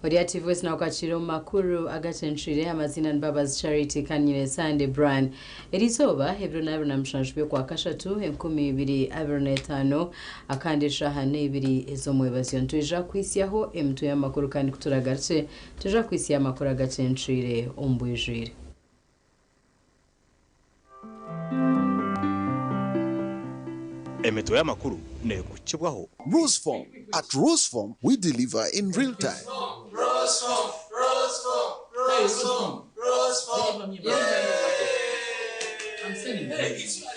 Odiati voice na ukachiro makuru AGACENCWIRE amazina Mbabazi Charity kanyine Sunday brand erizoba hebro na mshanjwe kwa kashatu 2025 akandisha hane ibiri ezo mwebaziyo tuja kwisiyaho emtu ya makuru kandi kuturagarce tuja kwisiya makuru AGACENCWIRE ombujire Emeto ya makuru ne kuchibwaho. Roseform. At Roseform, we deliver in real time. Roseform.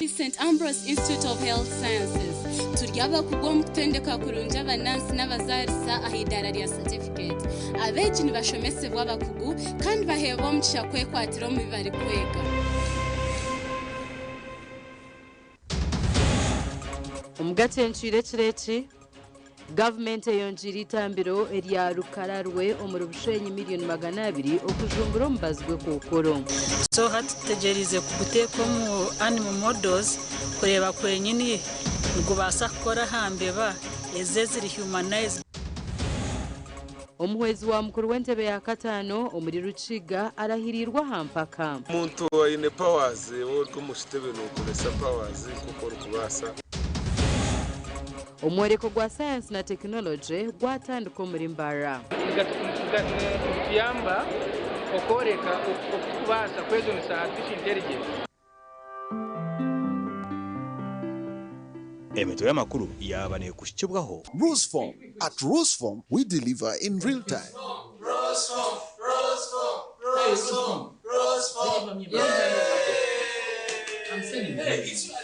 St. Ambrose Institute of Health Sciences. Turiaba kugwa mutendeka kurunja abanansi n'abazarisa ahidara rya certificate. Abeji ni bashomese bw'abakugu kandi bahebo mukisha kwekwatiro mu bibari kwega. AGACENCWIRE kireki government yonjira itambiro erya Rukararwe omurubushenyi miliyoni 200 okujumbura ombazwe kokoro. So hatutegerize kuguteka mu animal models kureba kwenyini ngo basa gukora hambeba ezeziri humanized. Omuhwezi wa mukuru w'entebe ya katano omuri Rukiga arahirirwa hampaka. Umuntu ine powers wo mushitebe no kuresa powers kuko rukubasa. Omwereko gwa science na technology gwatandika muri Mbara. Tuyamba okoreka okubasa kwezonesa artificial intelligence. Emeto ya makuru yabane kushibwaho. Roseform. At Roseform, we deliver in real time. Roseform.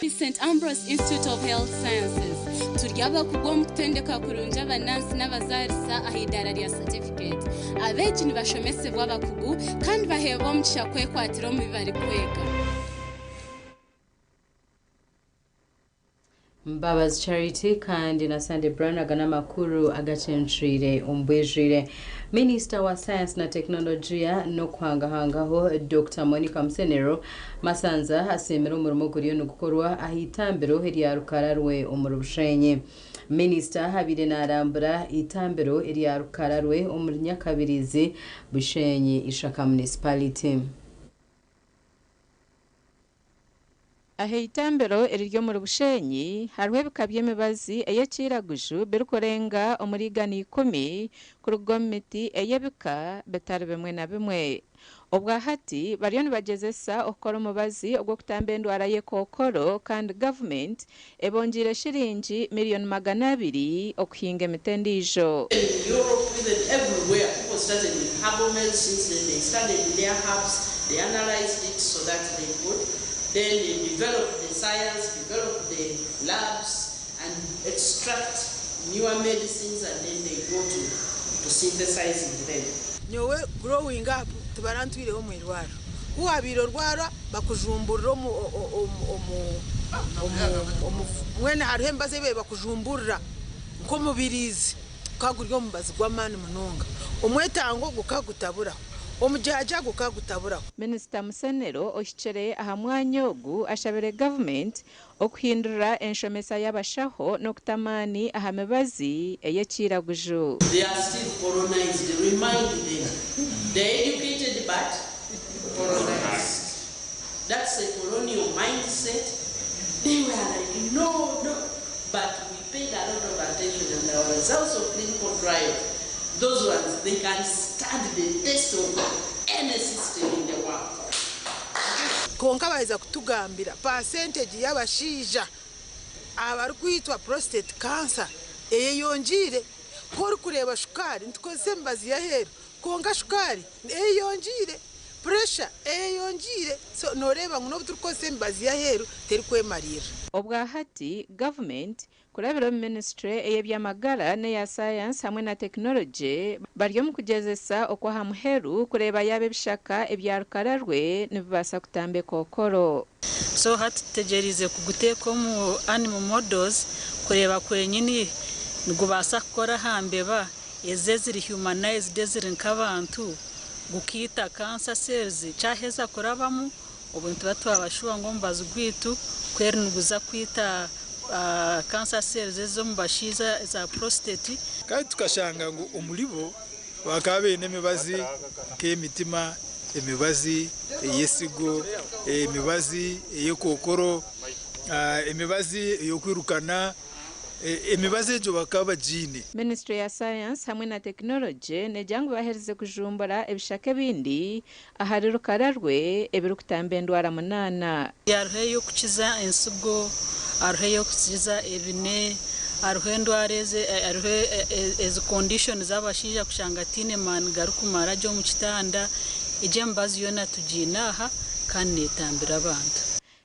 St. Ambrose Institute of Health Sciences. Turiaba kugwa mutendeka kurunja abanansi n'abazarisa ahidara rya certificate. Abeji ni bashomese bw'abakugu kandi bahebo mukisha kwekwatiro mu bibari kwega. Mbabazi Charity kandi na Sunday brand agana makuru AGACENCWIRE ombwejire. Minister wa Science na Technology no kwangahangaho Dr. Monica Msenero masanza asemera umurimo guriyo no gukorwa ahitambiro erya Rukararwe omurubushenye. Minister habire narambura itambiro erya Rukararwe omurnyakabirizi bushenye ishaka municipality. Ahitambiro eriryo muri bushenyi harwe bikabye Mbabazi eyakiraguju berukorenga omurigani 10 ku gomiti eyebika betari bemwe na bemwe obwa hati bariyo nibagezesa okora Mbabazi ogwo kutambendwara ye kokoro kandi government ebongire shiringi miliyoni 200 okuhinga emetendijo. Europe everywhere people started with herbal medicines, then they started with their herbs, they analyzed it so that they could. Then they develop the science, develop the labs, and extract newer medicines, and then they go to synthesize them. Nyowe growing up, tubarantwire ho mwirwaro. Kuwabiro rwara bakujumburira mwene haremba zebe bakujumburira nko mubirizi kaguryo Mbabazi gw'amani munonga. Omwetango gukagutabura. Omujaja gukagutabura. Minister Msenero oshichere ahamwanyogu ashabere government okuhindura enshomesa y'abashaho nokutamani aha Mbabazi eyekiraguju. They are still colonized. Remind them. They educated but colonized. That's a colonial mindset. They were like, no. But we paid a lot of attention, and our results of clinical trials, those ones, they can stand the test of any system. konka baza kutugambira percentage y'abashija abari kwitwa prostate cancer eyongire ko kureba shukari ntikoze Mbabazi yaheru konka shukari eyongire pressure eyongire so noreba ngo turikoze Mbabazi yaheru teri kwemarira obwa hati government kurabira ministry eyebyamagara ne ya science hamwe na technology baryo mu kugezesa okwa hamuheru kureba yabe bishaka ebya Rukararwe nibasa kutambe kokoro so hatutegerize kuguteka mu animal models kureba kwenyini nigubasa kukora hambeba ezeziri humanized ziri nk'abantu gukita cancer cells cyaheza kurabamu ubuntu batwabashuwa ngo Mbabazi gwitu kweri nuguza kwita cancer cells zo mubashiza za prostate kandi tukashanga ngo umulibo wakabe n'emibazi k'emitima emibazi yesigo emibazi yekokoro emibazi yokwirukana emibazi ejo bakaba jine Ministry ya Science hamwe na Technology nejangu bahereze kujumbura ebishake bindi ahari Rukararwe ebirukutambe ndwara munana yarhe yo kukiza ensugo arhe yo kukiza ebine arhe ndwareze arhe ez conditions z'abashija kushanga tine man garukumara jo mu kitanda ije Mbabazi yona tujinaha kandi netambira abantu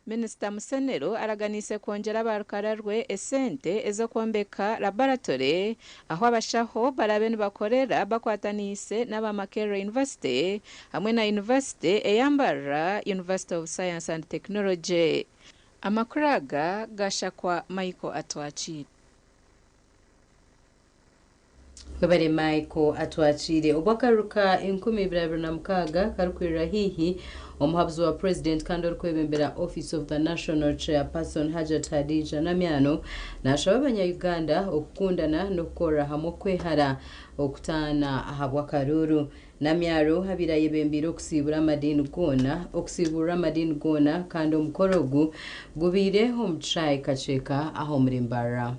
Minister Musenero araganise kongera ba Rukararwe esente ezo kwombeka laboratory aho abashaho barabene bakorera bakwatanise n'aba Makerere University hamwe na University eyambara University of Science and Technology amakuraga gashakwa Michael Atwachire Babare Michael Atwachire ubakaruka 2026 karukwira hihi omuhabzi wa president kandor kwebembera office of the national chairperson Hajat Hadija Namyano nashaba abanya-Uganda okukundana nokukora hamwe kwehara okutana ahabwa karuru Namyaro habiraye bembira okusibura amadini gona kandi omukorogu gubire omuchai kacheka aho murimbara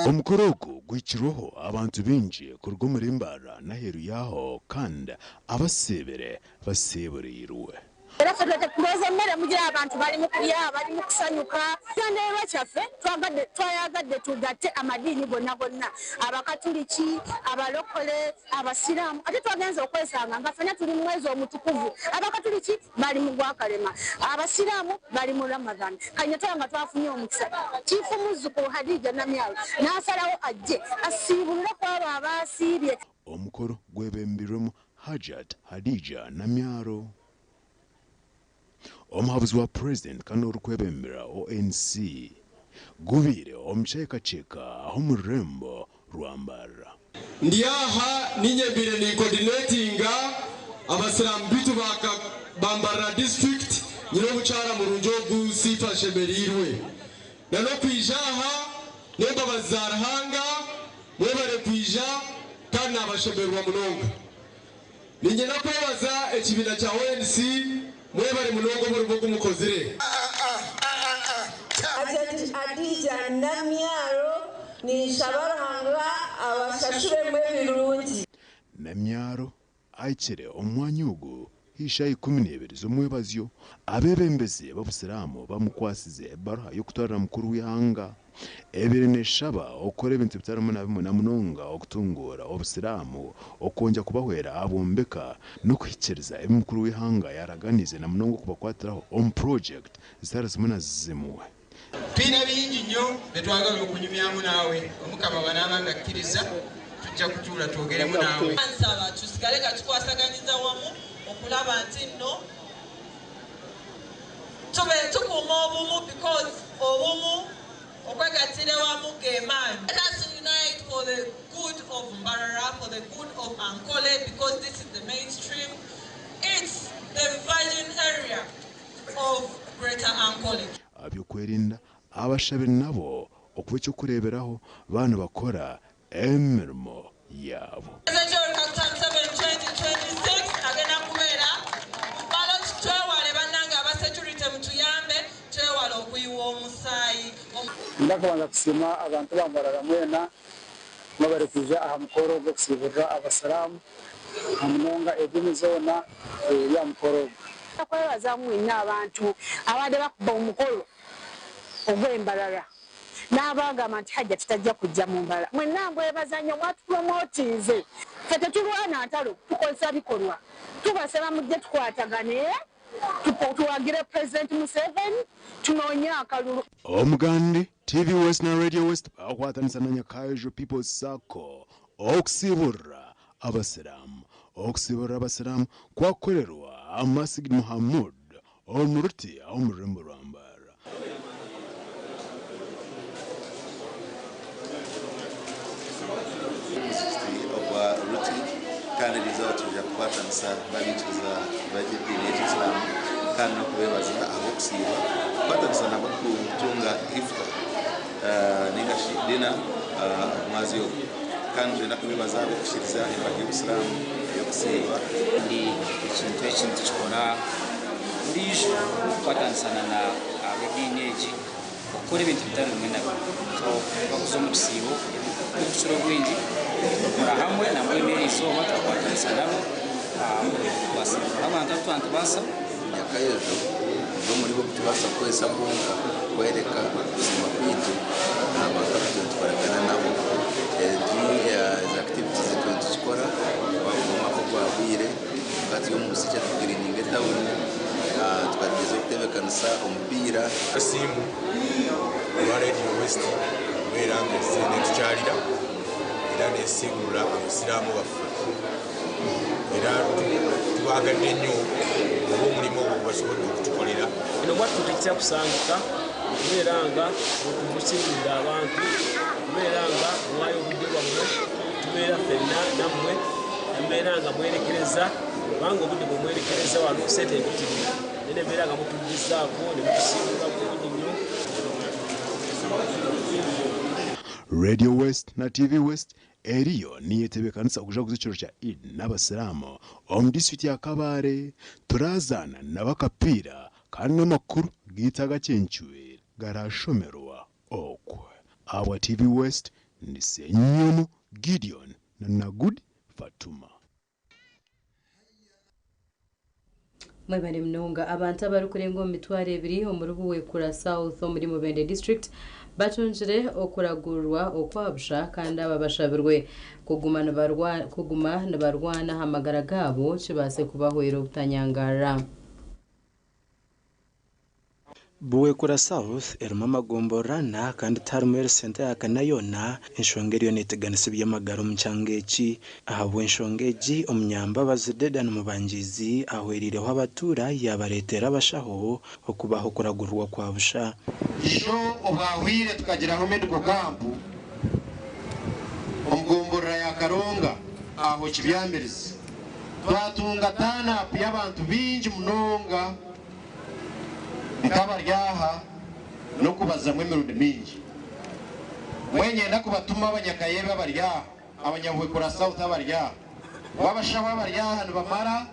omukorogo gwikiroho abantu binji kurwo murimbara naheru yaho kandi abasebere baseburirwe Erafete kuroza mmere mugira abantu bali mu kulya bali mu kusanyuka kandi bachafe twayagadde tugatte amadini gonna abakatuliki abalokole abasiramu ate twagenza okwesanga nga fanya tuli mwezi omutukuvu abakatuliki bali mu gwakalema abasiramu bali mu Ramadan kanyatoya nga twafunye omukisa chifu muzuku Hadija Namyalo nasalawo ajje asibulire kwaba abasibye omukoro gwebembiremu Hajat Hadija Namyalo omuhabzi wa president kandor kwebembera ONC gubire omucheka aho murembo rwambara ndiyaha ninyebire ni coordinatinga abasiramu bitu bambara district nyiro bucara mu runjogu sifa sheberirwe nano kwijaha Mbabazi zarahanga mwebare kwija kandi abasheberwa munonga ninye nakwebaza ekibina cya ONC mwebare munongo muri bwo mukozire Hadija Namyalo ni shabaranga abashashure mwebirungi Namyalo aikire omwanyugo hisha 12 zo mwebazyo abebembeze babusiramu bamukwasize barha yo kutwara mukuru w'ihanga ebirene shaba okore ibintu bitaramo na munonga okutungura obusiramu okonja kubahwera abombeka no kwikiriza emukuru w'ihanga yaraganize na munongo kubakwatiraho on project zitarazimuna zimuwe twina bingi nnyo betwagala okunyumyamu nawe omukama banabanga kkiriza tujja kutuula twogeremu nawe nsaba tusigale nga tukwasaganyiza wamu okulaba nti nno tube tukuuma obumu because obumu okwegattira wamu gemaanyi. Let us unite for the good of Mbarara, for the good of Ankole, because this is the mainstream. It's the virgin area of Greater Ankole. Abyokwerinda abashabe nabo okuba icyo kureberaho bana bakora emirimo yabo. Ndakubanza kusima abantu bambarara mwena mabare kuja aha mukoro go kusibura abasalamu amunonga ebimizona ya mukoro akwebaza mwina abantu abadde bakuba omukolo ogw'embalala n'abagamba nti hajja tutajja kujja mu mbalala mwenna mbwebazanyo mwatupromotinze ffe tetulwana ntalo tukozesa bikolwa tubasaba mujje tukwatagane tuwagire President Museveni tunoonye akalulu. Omugande TV West na Radio West bakwatanisa na Nyakayo People's Circle okusibura abasiramu kwakorerwa Amasigid Muhammad omuruti omurembo rwambara obwa ruti kandi result ya kwatanisa babikiriza bagidini y'Islam kandi no kubebaza aho kusiba kwatanisa nabo kutunga iftar ningashi dina mwazi yo kandi no kubebaza aho kushiriza imbaga y'Islam yo kusiba ndi ikintu ekintu kikora ndijo kwatanisana na abedini eji okora ibintu bitari bimwe na bimwe bakuzo mu rusibo n'ubucuro bwingi bakora hamwe na mwemeri izuba twakwatanisha nabo basaba abantu basa Nyakayejo bo muri bo tubasa kwesa kunga kwereka ubuzima bwitu n'abagabo twarakana nabo za activities tukora bagoma ko kwabire kati yo musije tugiringe town twageze kutebekanisa umupira asimu wa Radio West weranga sene tucharira era nesigura abasilamu bafu era tubagadde nnyo omulimo ogwasobola okutukolera ino bwatutitya kusangika kubeeranga okumusingirira abantu kubeeranga mwayo obudde bwammwe tubeera ffenna nammwe embeeranga mwerekereza kubanga obudde bwemwerekereza waliwo sente ebitibula nene embeeranga mutuddizaako ne mutusingirira bulungi nnyo. Radio West na TV West eriyo niyetebekanisa okuja kuzikiro kya Eid n'abasilamu omu district ya Kabare turazana n'abakapira kandi n'amakuru gitaga cyenchuwe garashomerwa okwe abwa TV West ni Senyumu Gideon na Nagudi Fatuma. Mwebale mnonga abantu abari kurenga mu mitwaro 2 omurubuwe kura South muri Mubende district batunjire okuragurwa okwabusha kandi ababashabirwe kuguma nabarwana hamagara gabo kibase kubahwera ubutanyangara. Buwe kura South eruma magomborana kandi tarumere center yakanayona enshongeri yoneteganise byamagaro mchangechi ahabwe enshongeji Mbabazi Dedan mubanjizi ahwerireho abatura yabaretera abashaho okubaho kuragurwa kwabusha isho obahwire tukagiraho medical camp omugombora ya Karonga aho kibyambirize twatunga tana y'abantu bingi munonga nkabaryaha no kubaza mwemerude mingi mwenye nakubatuma abanyakaye babaryaha abanyabwe kura South abaryaha wabashaho abaryaha nibamara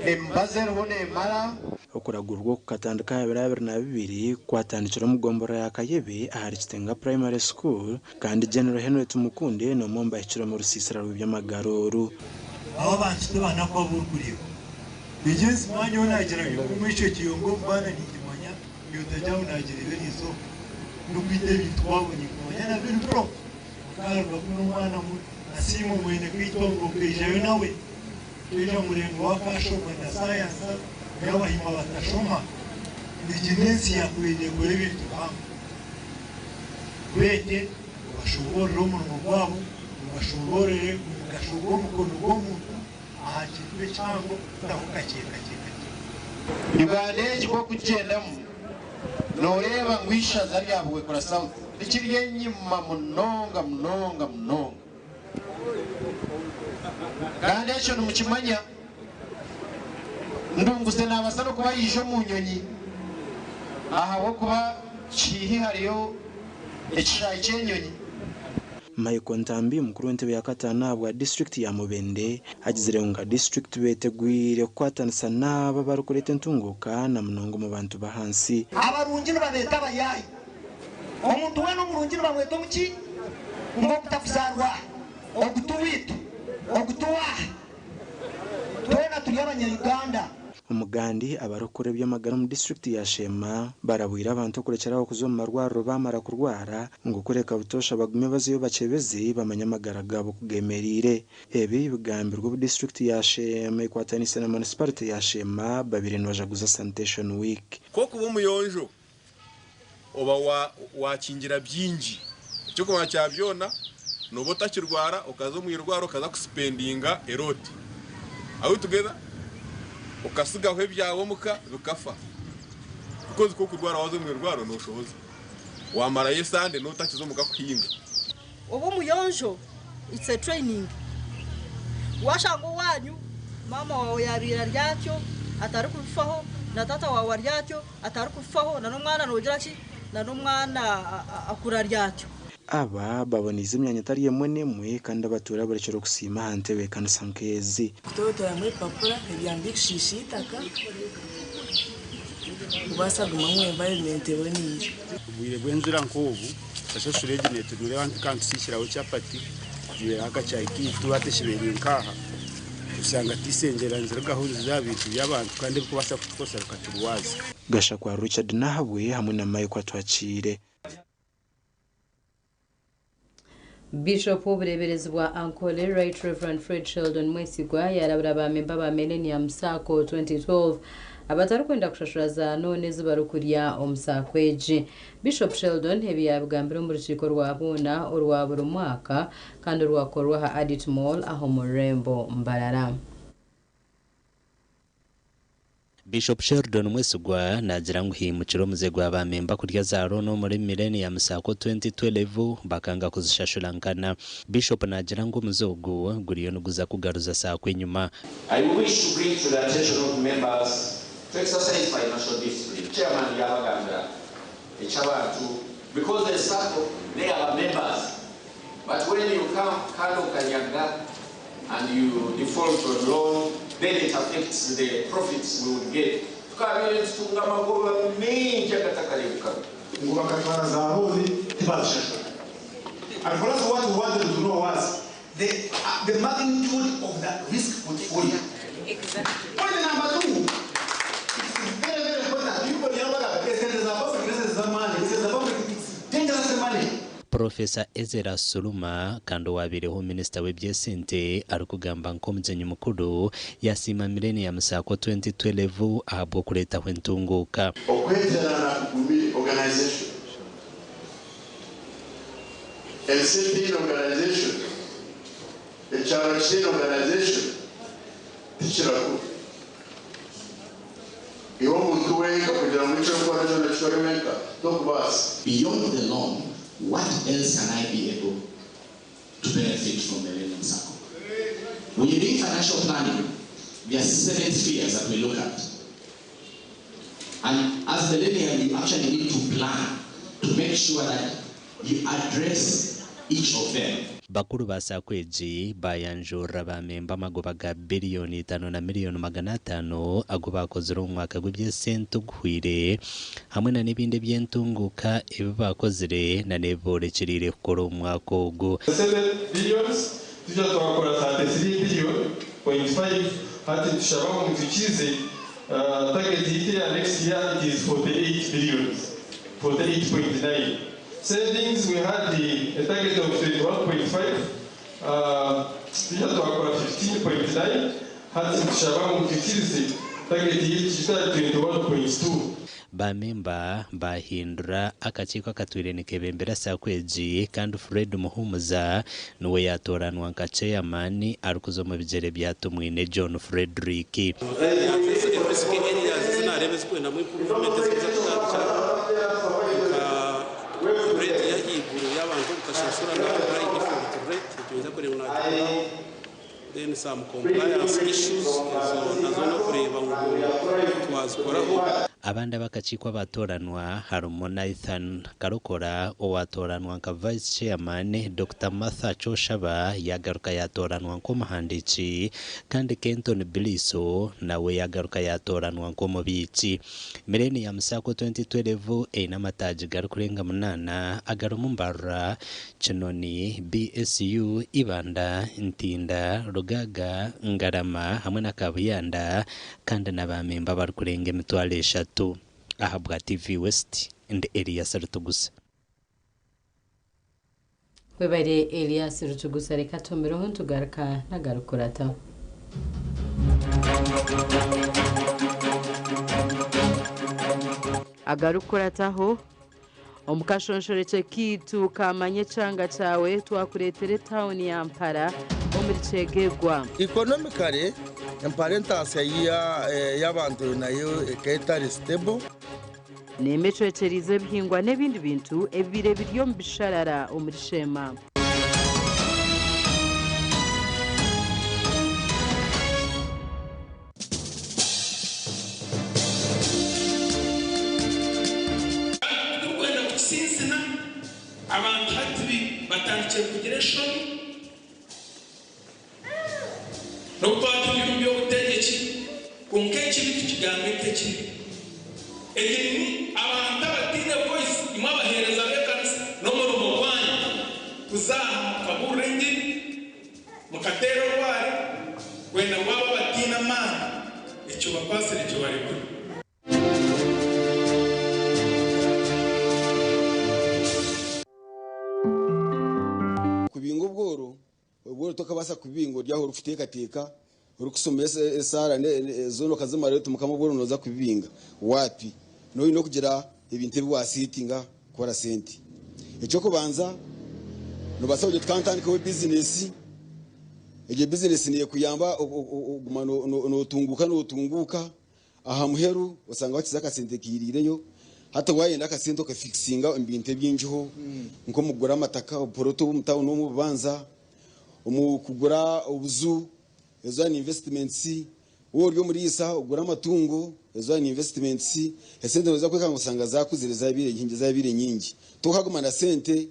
embazero ne mara okuragurwa kukatandika 2022 kwatandikira mugombora ya Kayebe ahari Kitenga Primary School kandi General Henry Tumukunde no momba ikiro mu rusisira rw'byamagaroro abo bantu bana ko burukuriyo bigenzi mwanya onagera kumwishe kiyongo bana nigimanya yotajya unagira iberizo nubide bitwabonye kumanya na biri pro kalba kuno mwana mu asimu mwene kwitongo kwijayo nawe tuje murengo wakashoma na science y'abahima batashoma bigenzi yakwiriye kuri bintu hamwe bete bashobora umuntu wabo bashobora gashobora umukono w'umuntu ahakirwe cyangwa ndakukakeka ibadeje ko kugendamo noreba ngwishaza ryabuwe kura South ikiriye nyima munonga kandi ejo numukimanya ndunguse nabasa no kuba yije mu nyonyi aha wo kuba chihi hariyo ekishayi cyenyonyi Michael Ntambi mukuru w'entebe ya Katana bwa district ya Mubende agizire nga district betegwire kwatanisa naba barukurete ntunguka na munongo mu bantu bahansi abarungi babeta bayayi omuntu we no murungi bamweto muki ngo kutafuzarwa okutuwitu okutuwa turi abanyarwanda. Umugandi abarokore by'amagara mu district ya Shema barabwira abantu kurekeraho kuzoma marwaro bamara kurwara ngo kureka butosha bagume baziyo bacebeze bamanya amagara gabo kugemerire. Ebi bigambirwa mu district ya Shema ikwatanise na municipality ya Shema babiri nwajaguza sanitation week. Ko kuba umuyonjo oba wakingira byinji cyo kuba cyabyona nubo takirwara ukaza mu irwaro kaza kuspendinga eroti aho together ukasigaho ibyawo muka rukafa kuko ko kurwara wazo mu irwaro no shohoza wamara yesande no takizo muka kuhinga ubu muyonjo it's a training washango wanyu mama wawe yabira ryacyo atari kufaho na tata wawe ryacyo atari kufaho na n'umwana nogira ki na n'umwana akura ryacyo. Aba baboniza imyanya atari yemwe nemwe kandi abatura barekera kusima hantewe kandi sankezi kutotora muri papura ebyambikishisha itaka ubasa gumamwe environment ebonire ubwire bwenzira nkobu ashashuri egenete muri abantu kandi sikiraho cyapati yera akacyaki tubateshibere nkaha usanga tisengera nzira gahuza zabintu by'abantu kandi kubasa kukosa rukaturwaza gasha kwa Richard nahabwe hamwe na Mike kwatwakire. Bishop w'ubureberezi bwa Ankole Right Reverend Fred Sheldon Mwesigwa yarabura ba memba ba Millennium Sacco 2012 abatari kwenda kushashuraza none zibarukurya omusakweji. Bishop Sheldon hebi yabwambira mu rukiko rwabona urwabura umwaka kandi rwakorwa ha Adit Mall aho mu Rembo Mbarara. Bishop Sheldon Mwesigwa nagira ngo himukiro muzegwa ba memba kurya za rono muri Millennium Sacco 2012 bakanga kuzishashurankana. Bishop nagira ngo muzogo guriyo nuguza kugaruza sako inyuma. I wish to bring to the attention of members to exercise financial discipline. Chairman yabagambira echabantu because the Sacco they are members, but when you come kando kanyaga and you default on loan, then it affects the profits we would get. And for us, what we wanted to know was the magnitude of that risk portfolio. Exactly. Point number 2, it's very, very important. People know that this is a public, this is a money, this is a public, it's dangerous money. Professor Ezra Suluma kando wabireho minister w'ebyesente arukugamba nko mjenyi mukuru yasima Millennium Sacco 2012 ahabwo kureta hwentunguka okweterana kugumi organization LCD organization the charity organization tichiraku iwo muntu wenga kugira ngo cyo kwa cyo choremeka tokubas beyond the loan. What else can I be able to benefit from Millennium Sacco? When you're doing financial planning, there are 7 spheres that we look at. And as Millennium, you actually need to plan to make sure that you address each of them. Bakuru ba sakweji bayanjura ba memba magobaga billioni 5 na miliyoni 500 ago bakoze umwaka gw'byesente gwire hamwe na nibinde byentunguka ibi bakozere na nebore kirire kukora umwaka ugo 7 billions tujya twakora 33 billion 0.5 hati tushabaho mutukize target ya next year it is 48 billions 48.9. Savings, we had a target of 21.5, we had to acquire 15.9, had to Shabam 50, target 21.2. Bamemba bahindura akachiko katwirene kebembera sakweji kandi Fred Muhumuza nuwe yatoranwa nka chairman arukuzo mu bijere byatumwine John Frederick. Rate ya hiburu y'abantu kashashura na high default rate tuza kureba na then some compliance issues nazo no kureba ngo twazikoraho. abandi bakachikwa batoranwa harumo Nathan Karokora owatoranwa nka vice chairman, Dr. Martha Choshaba yagaruka yatoranwa nk'umuhandiki kandi Kenton Biliso nawe yagaruka yatoranwa nk'umubitsi. Mireni ya Musako 2012 einamataji garukurenga munana agarumumbara Chinoni, BSU, Ibanda, Ntinda, Rugaga, Ngarama hamwe na Kabuyanda kandi n'abamemba barukurenga emitwalo 3 ahabwa TV West and Elias Rutugusa. Webare Elias Rutugusa reka tomero ntugaruka nagarukurata. Agarukurataho omukashonshoreke kitu kamanye changa chawe twakuretere town ya Mpara omurichegegwa economically importance y'abantu nayo eketari stable nemecwecerize bihingwa n'ebindi bintu ebire biryo mbisharara omurishema. Abantu hati batangiye kugira shoni no kwatubira byo gutegeki kunkechi bikigambe kechi egeni abantu batine voice imwe abahereza bekanisa no mu rubwanya kuzaha kaburendi mukatero rwari wenda waba batina mana icyo bakwasire cyo bari kuri ubwo tokabasa kubingo ryaho rufutekateka urukusomesa esara zono kazimara tumukamuboro noza kubinga wapi no kugira ibintu biwasitinga kora senti icyo kubanza no basabye twantandika we business eje business niye kuyamba no tunguka aha muheru usanga bakiza kasente kirireyo hata wayenda kasente ka fixinga ibintu byinjiho nko mugura amataka poroto umutawo no mubanza umukugura ubuzu ezo ni investments wo ryo muri isa ugura amatungo ezo ni investments esente noza kwekanga usanga zakuzireza ibire nkingi za ibire nyingi tukaguma na sente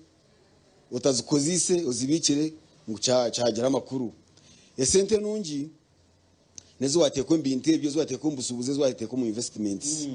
utazikozise uzibikire ngucagira amakuru esente nungi nezo wateko mbinte byo zo wateko mbusubuze zo wateko mu investments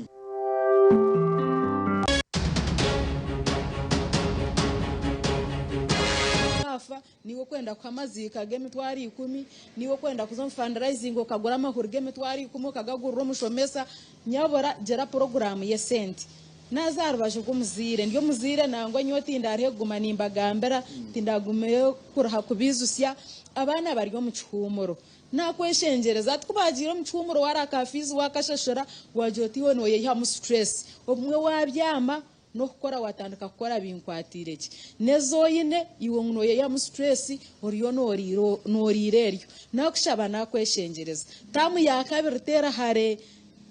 niwo kwenda kwamazika gemitwari 10 niwo kwenda kuzo fundraising okagura amahuru gemitwari 10 kagagurura mushomesa nyabora gera program ye sente nazarubashe kumuzire ndiyo muzire nangwa nyoti ndare guma nimbagambera tindagumeyo kuraha kubizusya abana bariyo mu cyumuro nakweshengereza twubagira mu cyumuro warakafizi wakashashora wajotiwe noye ya mu stress obumwe wabyama no kukora watandika kukora binkwatireke nezoyine iwo ngoye ya mu stress oriyo norireryo nakushaba nakweshengereza tamu yakabiri tera hare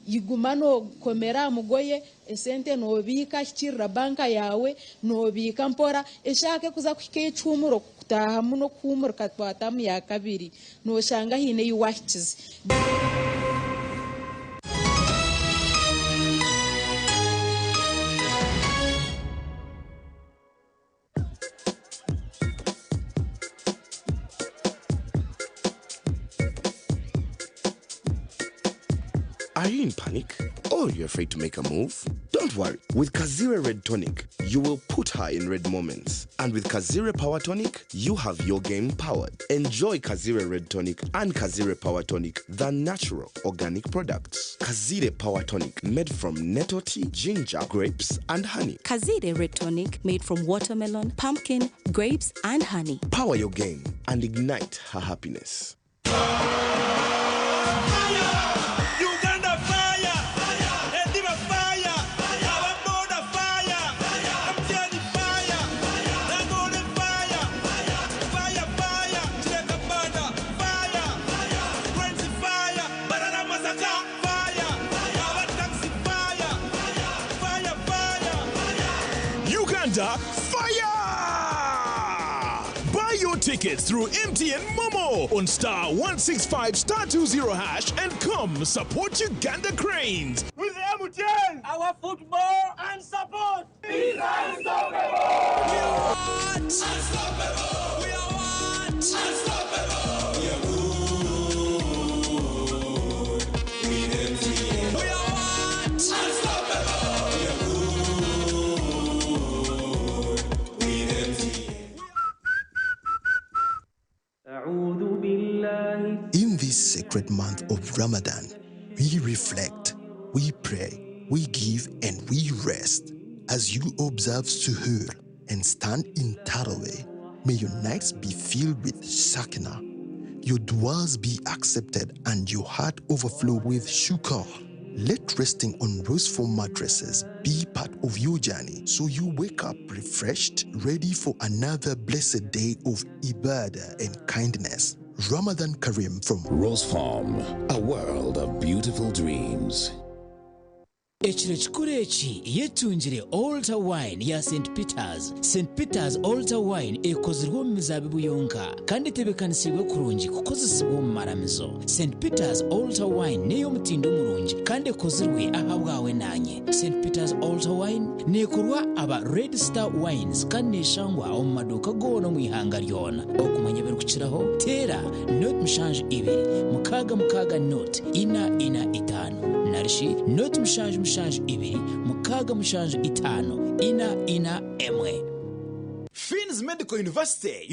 yigumano komera mugoye esente nobika kirira banka yawe nobika mpora eshake kuza kwike icumuro kutaha muno kumurka twatamu yakabiri no shanga hine yiwachize. Are you in panic? Or you're afraid to make a move? Don't worry. With Kazire Red Tonic, you will put her in red moments. And with Kazire Power Tonic, you have your game powered. Enjoy Kazire Red Tonic and Kazire Power Tonic, the natural organic products. Kazire Power Tonic, made from nettle tea, ginger, grapes, and honey. Kazire Red Tonic, made from watermelon, pumpkin, grapes, and honey. Power your game and ignite her happiness. Fire! Buy your tickets through MTN Momo on star 165 star 20 hash and come support Uganda Cranes with MTN. soutien our football and support is unstoppable. We are what? Unstoppable. We are what? Unstoppable. We are good. We are what? Unstoppable. We are good. We In this sacred month of Ramadan, we reflect, we pray, we give, and we rest. As you observe Suhoor and stand in Tarawih, may your nights be filled with Sakina, your du'as be accepted, and your heart overflow with shukr. Let resting on rose-foam mattresses be part of your journey, so you wake up refreshed, ready for another blessed day of ibadah and kindness. Ramadan Kareem from Rose Farm, a world of beautiful dreams. Echire chikurechi yetungire Altar Wine ya St. Peters. St. Peters Altar Wine ekozirwe mu mizabibu yonka kandi tebekanisiwe kurungi kukozesebwa mu maramizo. St. Peters Altar Wine neyo mutindo murungi kandi ekozirwe ahabwawe nanye. St. Peters Altar Wine nekorwa aba Red Star Wines kandi neshangwa mu maduka gono mu ihanga ryona. Okumanya beri kukiraho tera note mushange ibiri mukaga note ina itano. Narishi note mushange ibiri mukaga mushange itano ina emwe. Fins Medical University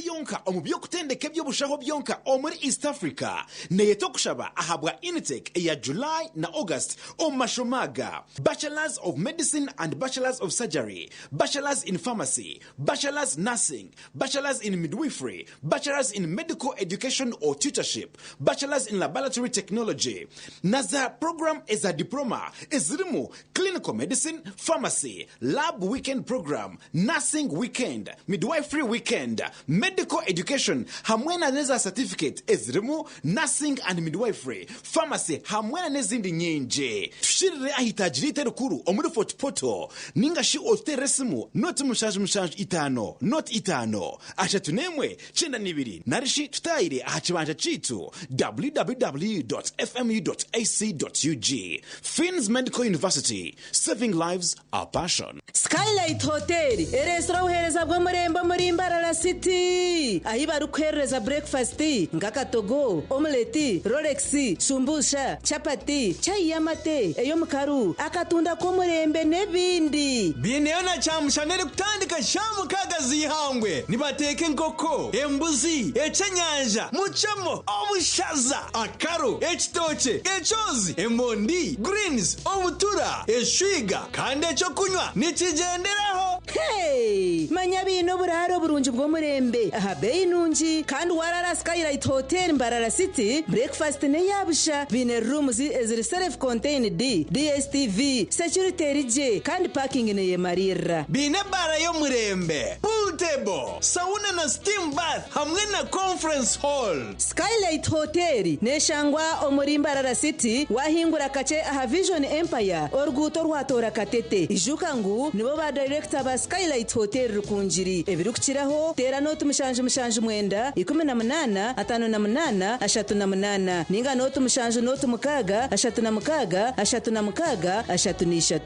yonka omubyo kutendeka by'obushaho byonka omuri East Africa neyeto kushaba ahabwa intake ya July na August omashomaga Bachelors of Medicine and Bachelors of Surgery, Bachelors in Pharmacy, Bachelors Nursing, Bachelors in Midwifery, Bachelors in Medical Education or Tutorship, Bachelors in Laboratory Technology. Naza program is a diploma ezirimu Clinical Medicine, Pharmacy, Lab Weekend Program, Nursing Weekend, Midwifery Weekend, Medical Education, hamwena neza certificate ezirimu Nursing and Midwifery, Pharmacy hamwena nezindi nyenje. Tushirire ahitajirite rukuru omuri Fort Poto ninga shi oteresimu not mushange itano not itano ashatunemwe chenda nibiri narishi tutayire ahachibanja chitu www.fmu.ac.ug. Fins Medical University, saving lives, our passion. Skylight Hotel eresra uhereza bwo murembo muri Mbarara City ahiba rukwereza breakfast ngakatogo omelette Rolex shumbusha chapati chai yamate eyo mukaru akatunda ko murembe nebindi bineona chamushanere kutandika shamu kagazi hangwe nibateke nkoko embuzi echenyanja muchamo obushaza akaro ekitoche echozi emondi greens obutura eshwiga kandi echo kunywa nikigenderaho. Hey manya bino buraro burunji bwo murembe aha beyi nunji kandi warara Skylight Hotel Mbarara City breakfast ne yabusha bine rooms eziri self contained DSTV security rije kandi parking ne yemarira bine bara yo murembe pool table sauna na steam bath hamwe na conference hall. Skylight Hotel neshangwa omuri Mbarara City wahingura kache aha Vision Empire oruguto rwatora katete ijuka ngu nibo ba director ba Skylight Hotel rukunjiri ebirukiraho tera note mushanje mwenda 18 58 38 ninga note mushanje note mukaga 36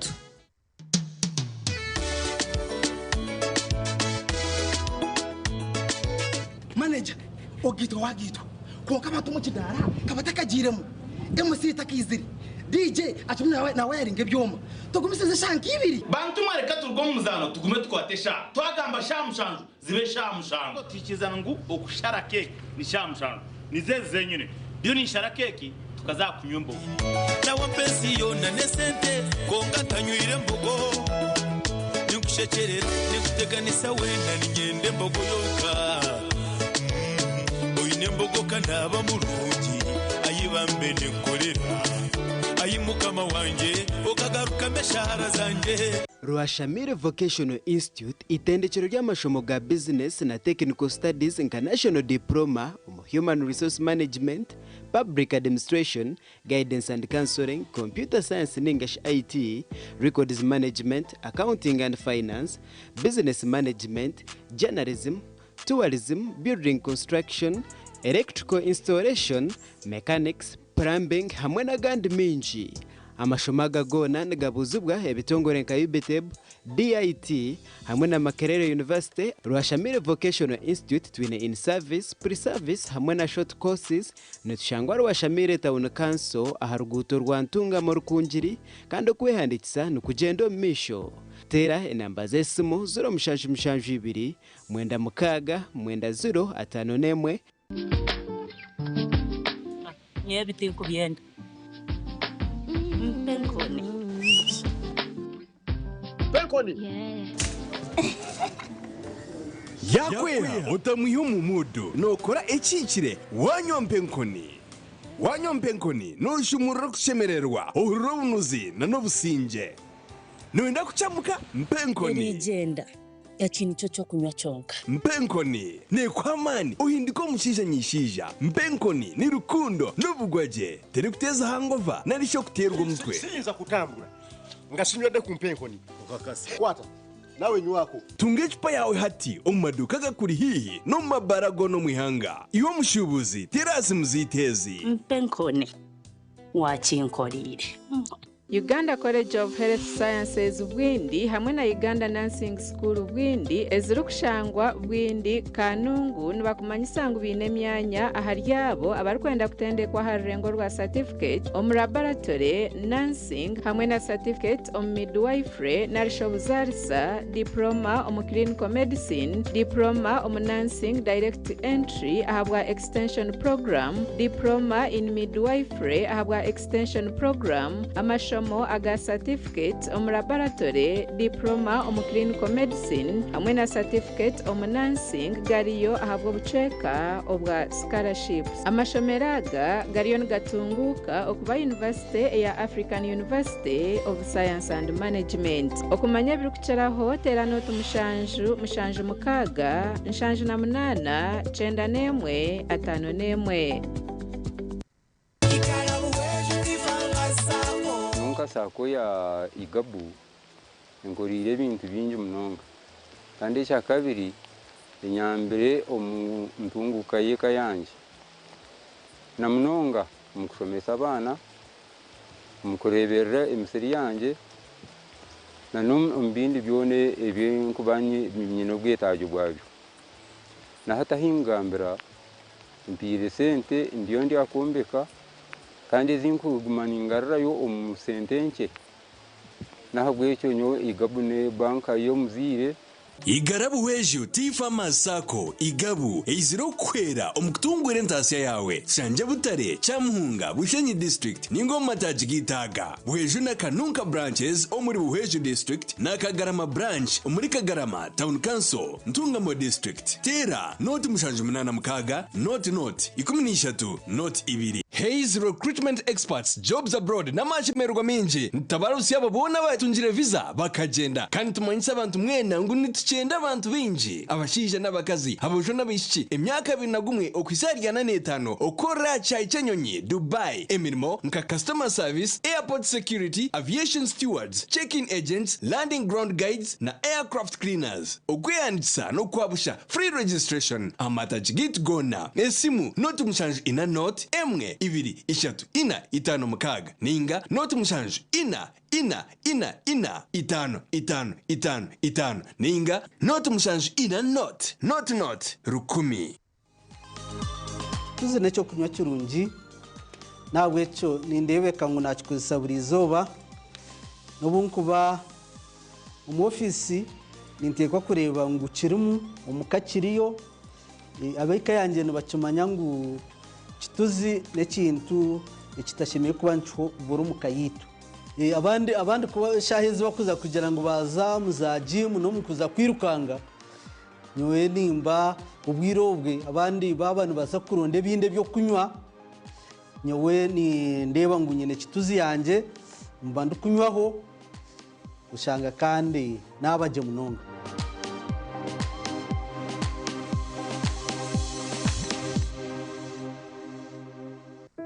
manager ogito wagito ko kama tumukidara kabatakagiremo MC takiziri DJ atumwe na wiring ebyoma tugumisize shanki ibiri bantu mareka turgo muzano tugume twatesha twagamba shamushanju zibe shamushanju tikizana ngu okushara cake ni shamushanju nizeze zenyine byo ni shara cake tukazakunywa mbogo nawa pesi yona nesente konga tanywire mbogo nikushekerera nikuteganisa wenda ninyende mbogo yoka oyine mbogo kanaba mulungi ayibambe nekorera ayimukama wanje okagaruka meshahara zanje. Rwashamire Vocational Institute itendekero ry'amashomo ga business na technical studies international diploma human resource management, public administration, guidance and counseling, computer science and English IT, records management, accounting and finance, business management, journalism, tourism, building construction, electrical installation, mechanics, plumbing hamwe na gandi minji. amashomaga gona nigabuzubwa ebitongore nka UBTEB, DIT hamwe na Makerere University, Rwashamire Vocational Institute twine in service, pre-service hamwe na short courses, netushangwa Rwashamire Town Council aharuguto rwantunga mu Rukungiri kandi okwehandikisa nukugendo misho. Tera enamba z'esimu 0772 9 9 Nyebiti kubyenda. Penkoni. Yakwera utamuha umumudu nokora ekikire wanyompe nkoni. Wanyompe nkoni nushumura kushemererwa urubunuzi na nobusinge. Nuenda kuchamuka mpenkoni. Nigenda. Yakini cyo kunywa cyonka. Mpenkoni ne kwamani uhindiko mushija nyishija. Mpenkoni ni rukundo n'ubugwaje. Teri kuteza hangova narisho kuterwa umutwe. Sinza kutambura. Ngasinywa de kumpenkoni. Ukakasi. Kwata. Nawe nywako. Tunge chupa yawe hati omumaduka gakuri hihi no mabarago no mwihanga. Iwo mushubuzi terasi muzitezi. Mpenkoni. Wachinkorire. Uganda College of Health Sciences Bwindi hamwe na Uganda Nursing School Bwindi ezirukushangwa Bwindi Kanungu nibakumanyisa ngo bine myanya aharyabo abarkwenda kutendekwa harengo rwa certificate om laboratory nursing hamwe na certificate om midwifery na rishobuzarisa diploma om clinical medicine diploma om nursing direct entry ahabwa extension program diploma in midwifery ahabwa extension program amashomo aga certificate om laboratory diploma om clinical medicine hamwe na certificate om nursing gariyo ahabwa buceka obwa scholarships amashomeraga gariyo ngatunguka okuba University ya African University of Science and Management okumanya birukuceraho terano tumushanju mukaga nshanju na munana 9151 Sako ya igabu ngorire ibintu bingi munonga kandi cya kabiri inyambere omuntunguka yeka yanje na munonga mukushomesa abana mukureberera emisiri yanje na mbindi byone ebyenkubanye nyino bwetaje bwabyo na hata hingambira mpire sente ndiyo ndi akombeka kandi zinkugumaningarra yo omusentenche nahabwe cyo nyo igabune banka yo muzire Igarabu wejo tifa masako igabu eiziro kwera omukutungwere ntasiya yawe shanje butare chamuhunga bushenyi district ningo matajigitaga wejo na kanunka branches omuri buhejo district na kagarama branch omuri kagarama town council ntungamo district tera not mushanje munana mukaga not 13 not ibiri Hayes recruitment experts jobs abroad namashimerwa minji ntabarusi yabo bona batunjire visa bakagenda kandi tumanyisa abantu mwena nguni tuchenda abantu binji abashije n'abakazi abojo n'abishiki emyaka 21 okwisarya na 5 okora chaichenyonyi Dubai emirimo nka customer service airport security aviation stewards check-in agents landing ground guides na aircraft cleaners okweyandisa no kwabusha free registration amatajigit gona esimu not mushanju ina not emwe ibiri ishatu ina itano mukaga ninga not mushanju ina itano ninga not mushanju ina not rukumi tuzi necyo kunywa kirungi nawe cyo nindebeka ngo nakikuza buri zoba nobunkuba mu office nintekwa kureba ngo ukirimu umukakiriyo abeka yanjye nubacumanya ngo kituzi nekintu ekitashimiye kuba ncho buri mukayitu abandi kuba shahezi bakuza kugira ngo baza muza gym no mukuza kwirukanga nyowe nimba ubwirobwe abandi babana basa kuronde binde byo kunywa nyowe ni ndeba ngo nyine kituzi yanjye mba ndukunywaho ushanga kandi nabaje munonga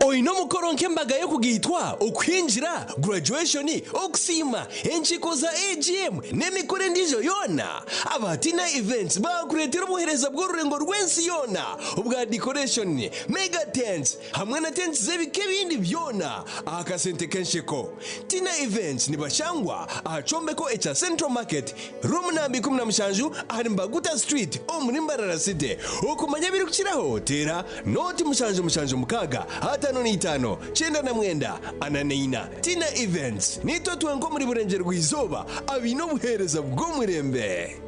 oino mukoronke mbaga yo kugitwa okwinjira graduation okusima enchiko za AGM n'emikore ndijo yona abatina events bakuretera obuhereza bw'orurengo rw'ensi yona obwa decoration mega tents hamwe na tents z'ebike bindi byona akasente kenshiko tina events nibashangwa ahacombeko echa Central Market room nambi 17 ahari Mbaguta Street omuri Mbarara City okumanya birukiraho tera noti mushanju mukaga atano ni itano chenda na mwenda ananeina tina events nito twenko muri burengero rw'izoba abino buhereza bw'umurembe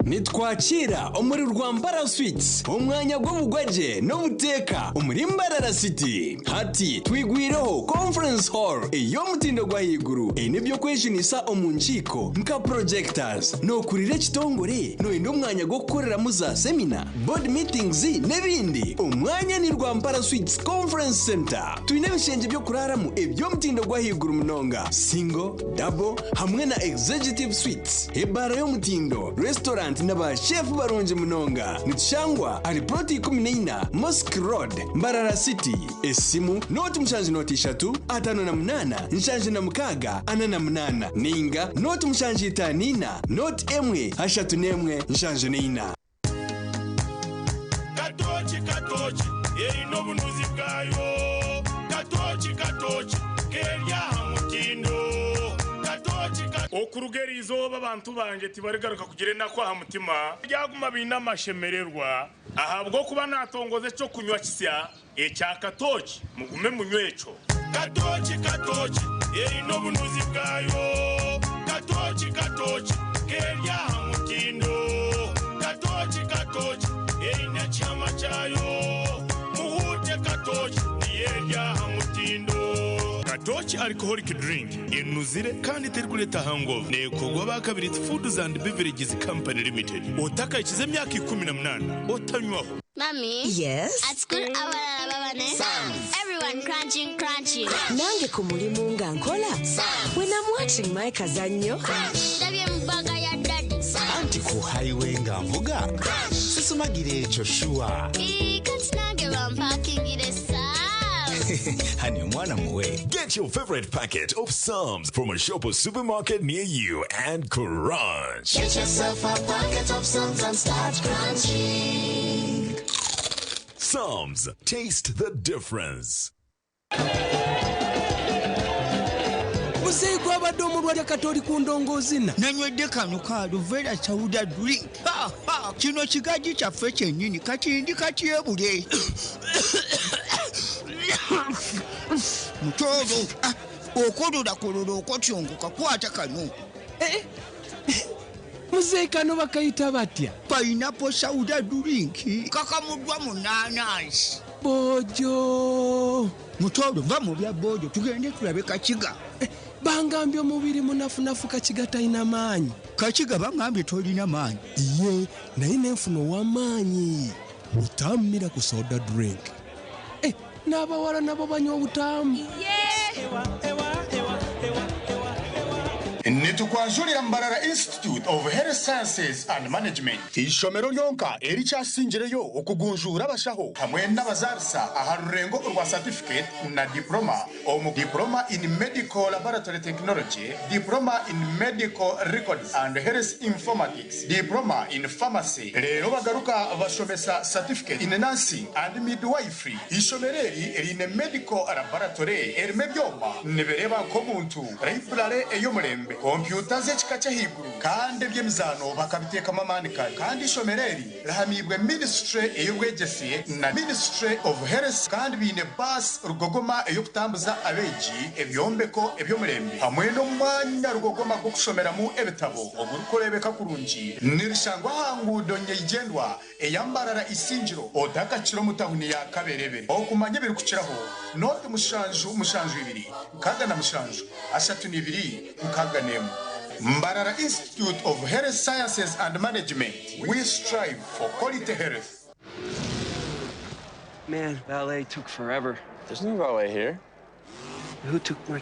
nitwakira omuri Rwambara Sweets umwanya gw'obugwaje no buteka omuri Mbarara City hati twigwireho conference hall eyo mutindo gwa higuru enebyo kweshinisa omunchiko nka projectors no kurire kitongore no endo mwanya gwo gukorera muza seminar board meetings nebindi umwanya ni Rwambara Sweets conference center twine bishenje byo kuraramu ebyo mutindo gwa higuru munonga single double hamwe na executive suites ebara yo mutindo restaurant naba chef barunje munonga nitushangwa ari proti 14 Mosque Road Mbarara City esimu noti mushanji noti 3 atano na munana nshanji na mukaga ana na munana ninga noti mushanji itanina noti emwe hashatu nemwe nshanji nina katochi ino bunuzi bwayo katochi kenya hamutindo okurugera izoba abantu banje tibarigaruka kugire nakwa hamutima byaguma binamashemererwa ahabwo kuba natongoze cyo kunywa kisya ecya katochi mugume munywecho katochi ino bunuzi bwayo katochi kenya hamutindo katochi ina chama chayo muhute katochi yenya hamutindo Katochi alcoholic drink inuzire kandi terkuleta hangover nekogwa bakabiri Foods and Beverages Company Limited otaka ikize myaka 18 otanywaho. Mommy, yes, at school abalala babane everyone crunching nange ku mulimu nga nkola when I'm watching my kazanyo ndabye mbaga ya daddy anti ku highway nga mvuga sisumagire echo shua kati nange bampakingire Honey, mwana muwe. Get your favorite packet of Psalms from a shop or supermarket near you and crunch. Get yourself a packet of Psalms and start crunching. Psalms, taste the difference. Museko abadomo lwa katoli ku ndongozi na nanywedde kano ka Luvera Chauda drink. Kino kigaji kyaffe kyennyini kati katyebule. Mutozo okolola okotyongoka kwata kano. Muzeekano bakayita batya? Pineapple soda drink kakamuddwa mu nanasi. Bojo mutozo va mu bya bojo tugende tulabe kakiga. Bangambye omubiri munafunafu kakiga talina maanyi. Kakiga bangambye tolina maanyi. Ye naye nenfuno w'amaanyi utammira ku soda drink. N'abawala nabo banywa obutamu. Nitukwanjulira Mbarara Institute of Health Sciences and Management. Ishomero lyonka erikyasinjireyo okugunjura abashaho hamwe n'abazarisa aha rurengo rwa certificate na diploma omu diploma in medical laboratory technology, diploma in medical records and health informatics, diploma in pharmacy. Rero bagaruka bashomesa certificate in nursing and midwifery. Ishomereri erine medical laboratory erime byoma nebereba ko muntu library eyomurembe computer z'ekika higuru kandi byemizano bakabiteka mamanika kandi shomereri rahamibwe ministry eyobwegesiye na ministry of health kandi bine bus rugogoma eyokutambuza abeji ebyombeko ebyomurembe hamwe no mwanya rugogoma ko kushomeramu ebitabo ogurukorebeka kurungi nirishangwa hangudo nyegendwa eyambarara isinjiro odaka kiro mutahuni ya kaberebe okumanye birukukiraho note mushanju ibiri kaga na mushanju ashatu nibiri mukaga nemu. Mbarara Institute of Health Sciences and Management. We strive for quality health. Man, ballet took forever. There's no ballet here. Who took my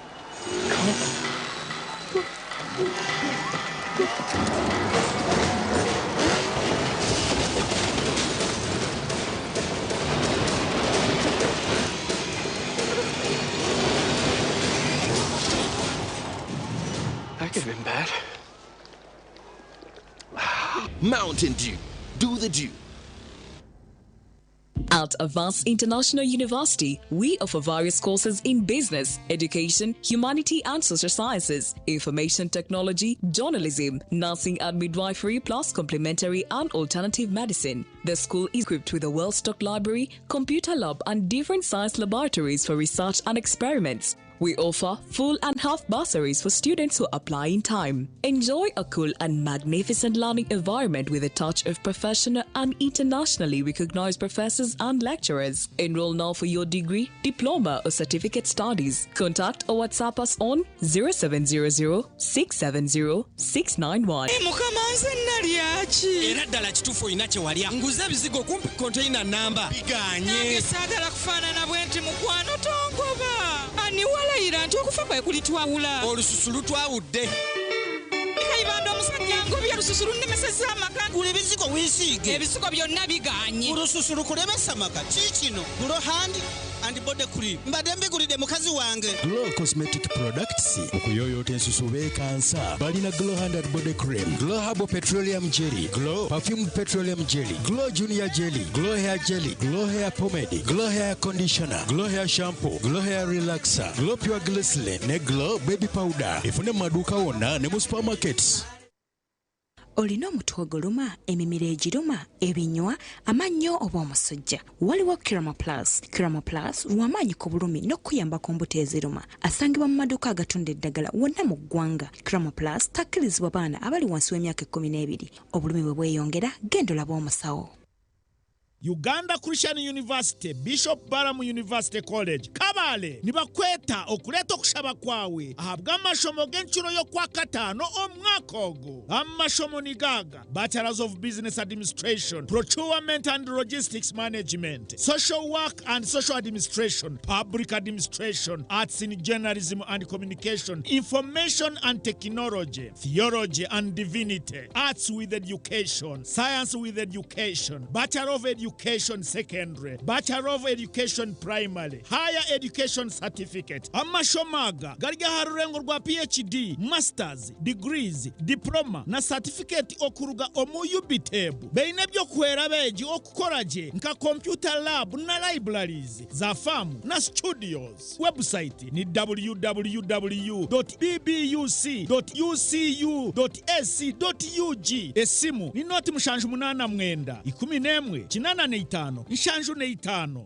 could have been bad. Mountain Dew. Do the Dew. At Avance International University, we offer various courses in business, education, humanity and social sciences, information technology, journalism, nursing and midwifery, plus complementary and alternative medicine. The school is equipped with a well-stocked library, computer lab and different science laboratories for research and experiments. We offer full and half bursaries for students who apply in time. Enjoy a cool and magnificent learning environment with a touch of professional and internationally recognized professors and lecturers. Enroll now for your degree, diploma or certificate studies. Contact or WhatsApp us on 0700 670 691. Mukamanze nalyachi. Era ddala kituufu inache walya. Nguze ebizigo kumpi container number. Biganye. Nange saagala kufaanana bwenti mukwano tongoba. Ani walayira nti okufa kwe kulitwawula. Olususu lutwawudde. Kaibanda omusajja ngobya olususu lunnemesezza amaka. Gula ebizigo wiisiige. Ebizigo byonna biganye. Olususu lukulemesa amaka. Kiikino. Gulo handi and body cream. Mbadde mbigulidde mukazi wange. Glow Cosmetic Products. Okuyoyoota ensusu beekansa. Balina Glow Hand and Body Cream. Glow Herbal Petroleum Jelly. Glow Perfumed Petroleum Jelly. Glow Junior Jelly. Glow Hair Jelly. Glow Hair Pomade. Glow Hair Conditioner. Glow Hair Shampoo. Glow Hair Relaxer. Glow Pure Glycerin. Ne Glow Baby Powder. Efune mu maduuka wonna ne mu supermarkets. Olina omutwe oguluma, emimiro egiruma, ebinywa, amannyo oba omusujja. Waliwo Kiramo Plus. Kiramo Plus lw'amaanyi ku bulumi n'okuyamba ku mbuto eziruma. Asangibwa mu maduuka agatunda eddagala wonna mu ggwanga. Kiramo Plus takkirizibwa baana abali wansi w'emyaka 12. Obulumi bwe bweyongera, genda olabe omusawo. Uganda Christian University, Bishop Balamu University College, Kabale, nibakweta okuleeta okushaba kwawe ahabwa amashomo g'enshuro y'okwakataano omwaka ogwo. Amashomo ni gaga: Bachelors of Business Administration, Procurement and Logistics Management, Social Work and Social Administration, Public Administration, Arts in Journalism and Communication, Information and Technology, Theology and Divinity, Arts with Education, Science with Education, Bachelor of Education Secondary, Bachelor of Education Primary, Higher Education Certificate. Amashomaga galiga harurengo rwa PhD, Masters, Degrees, Diploma na Certificate okuruga omu UBTEB. Beine byo kuhera beji okukoraje nka Computer Lab na Libraries za famu na Studios. Website ni www.bbuc.ucu.ac.ug. Esimu ni noti mushanju munana mwenda 11 kinana ne 5 nishanju ne 5.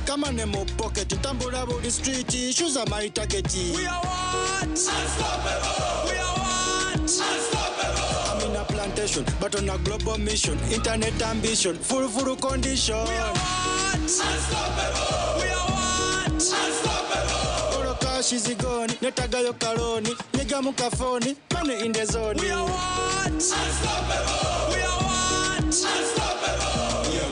Come on, mo pocket, tambula body street, shoes are my target. We are what? Unstoppable. We are what? Unstoppable. I'm in a plantation, but on a global mission, internet ambition, full condition. We are what? Unstoppable. We are what? Unstoppable. Oro cash is gone, netagayo karoni, nigga mukafoni, money in the zone. We are what? Unstoppable. We are what? Unstoppable. We are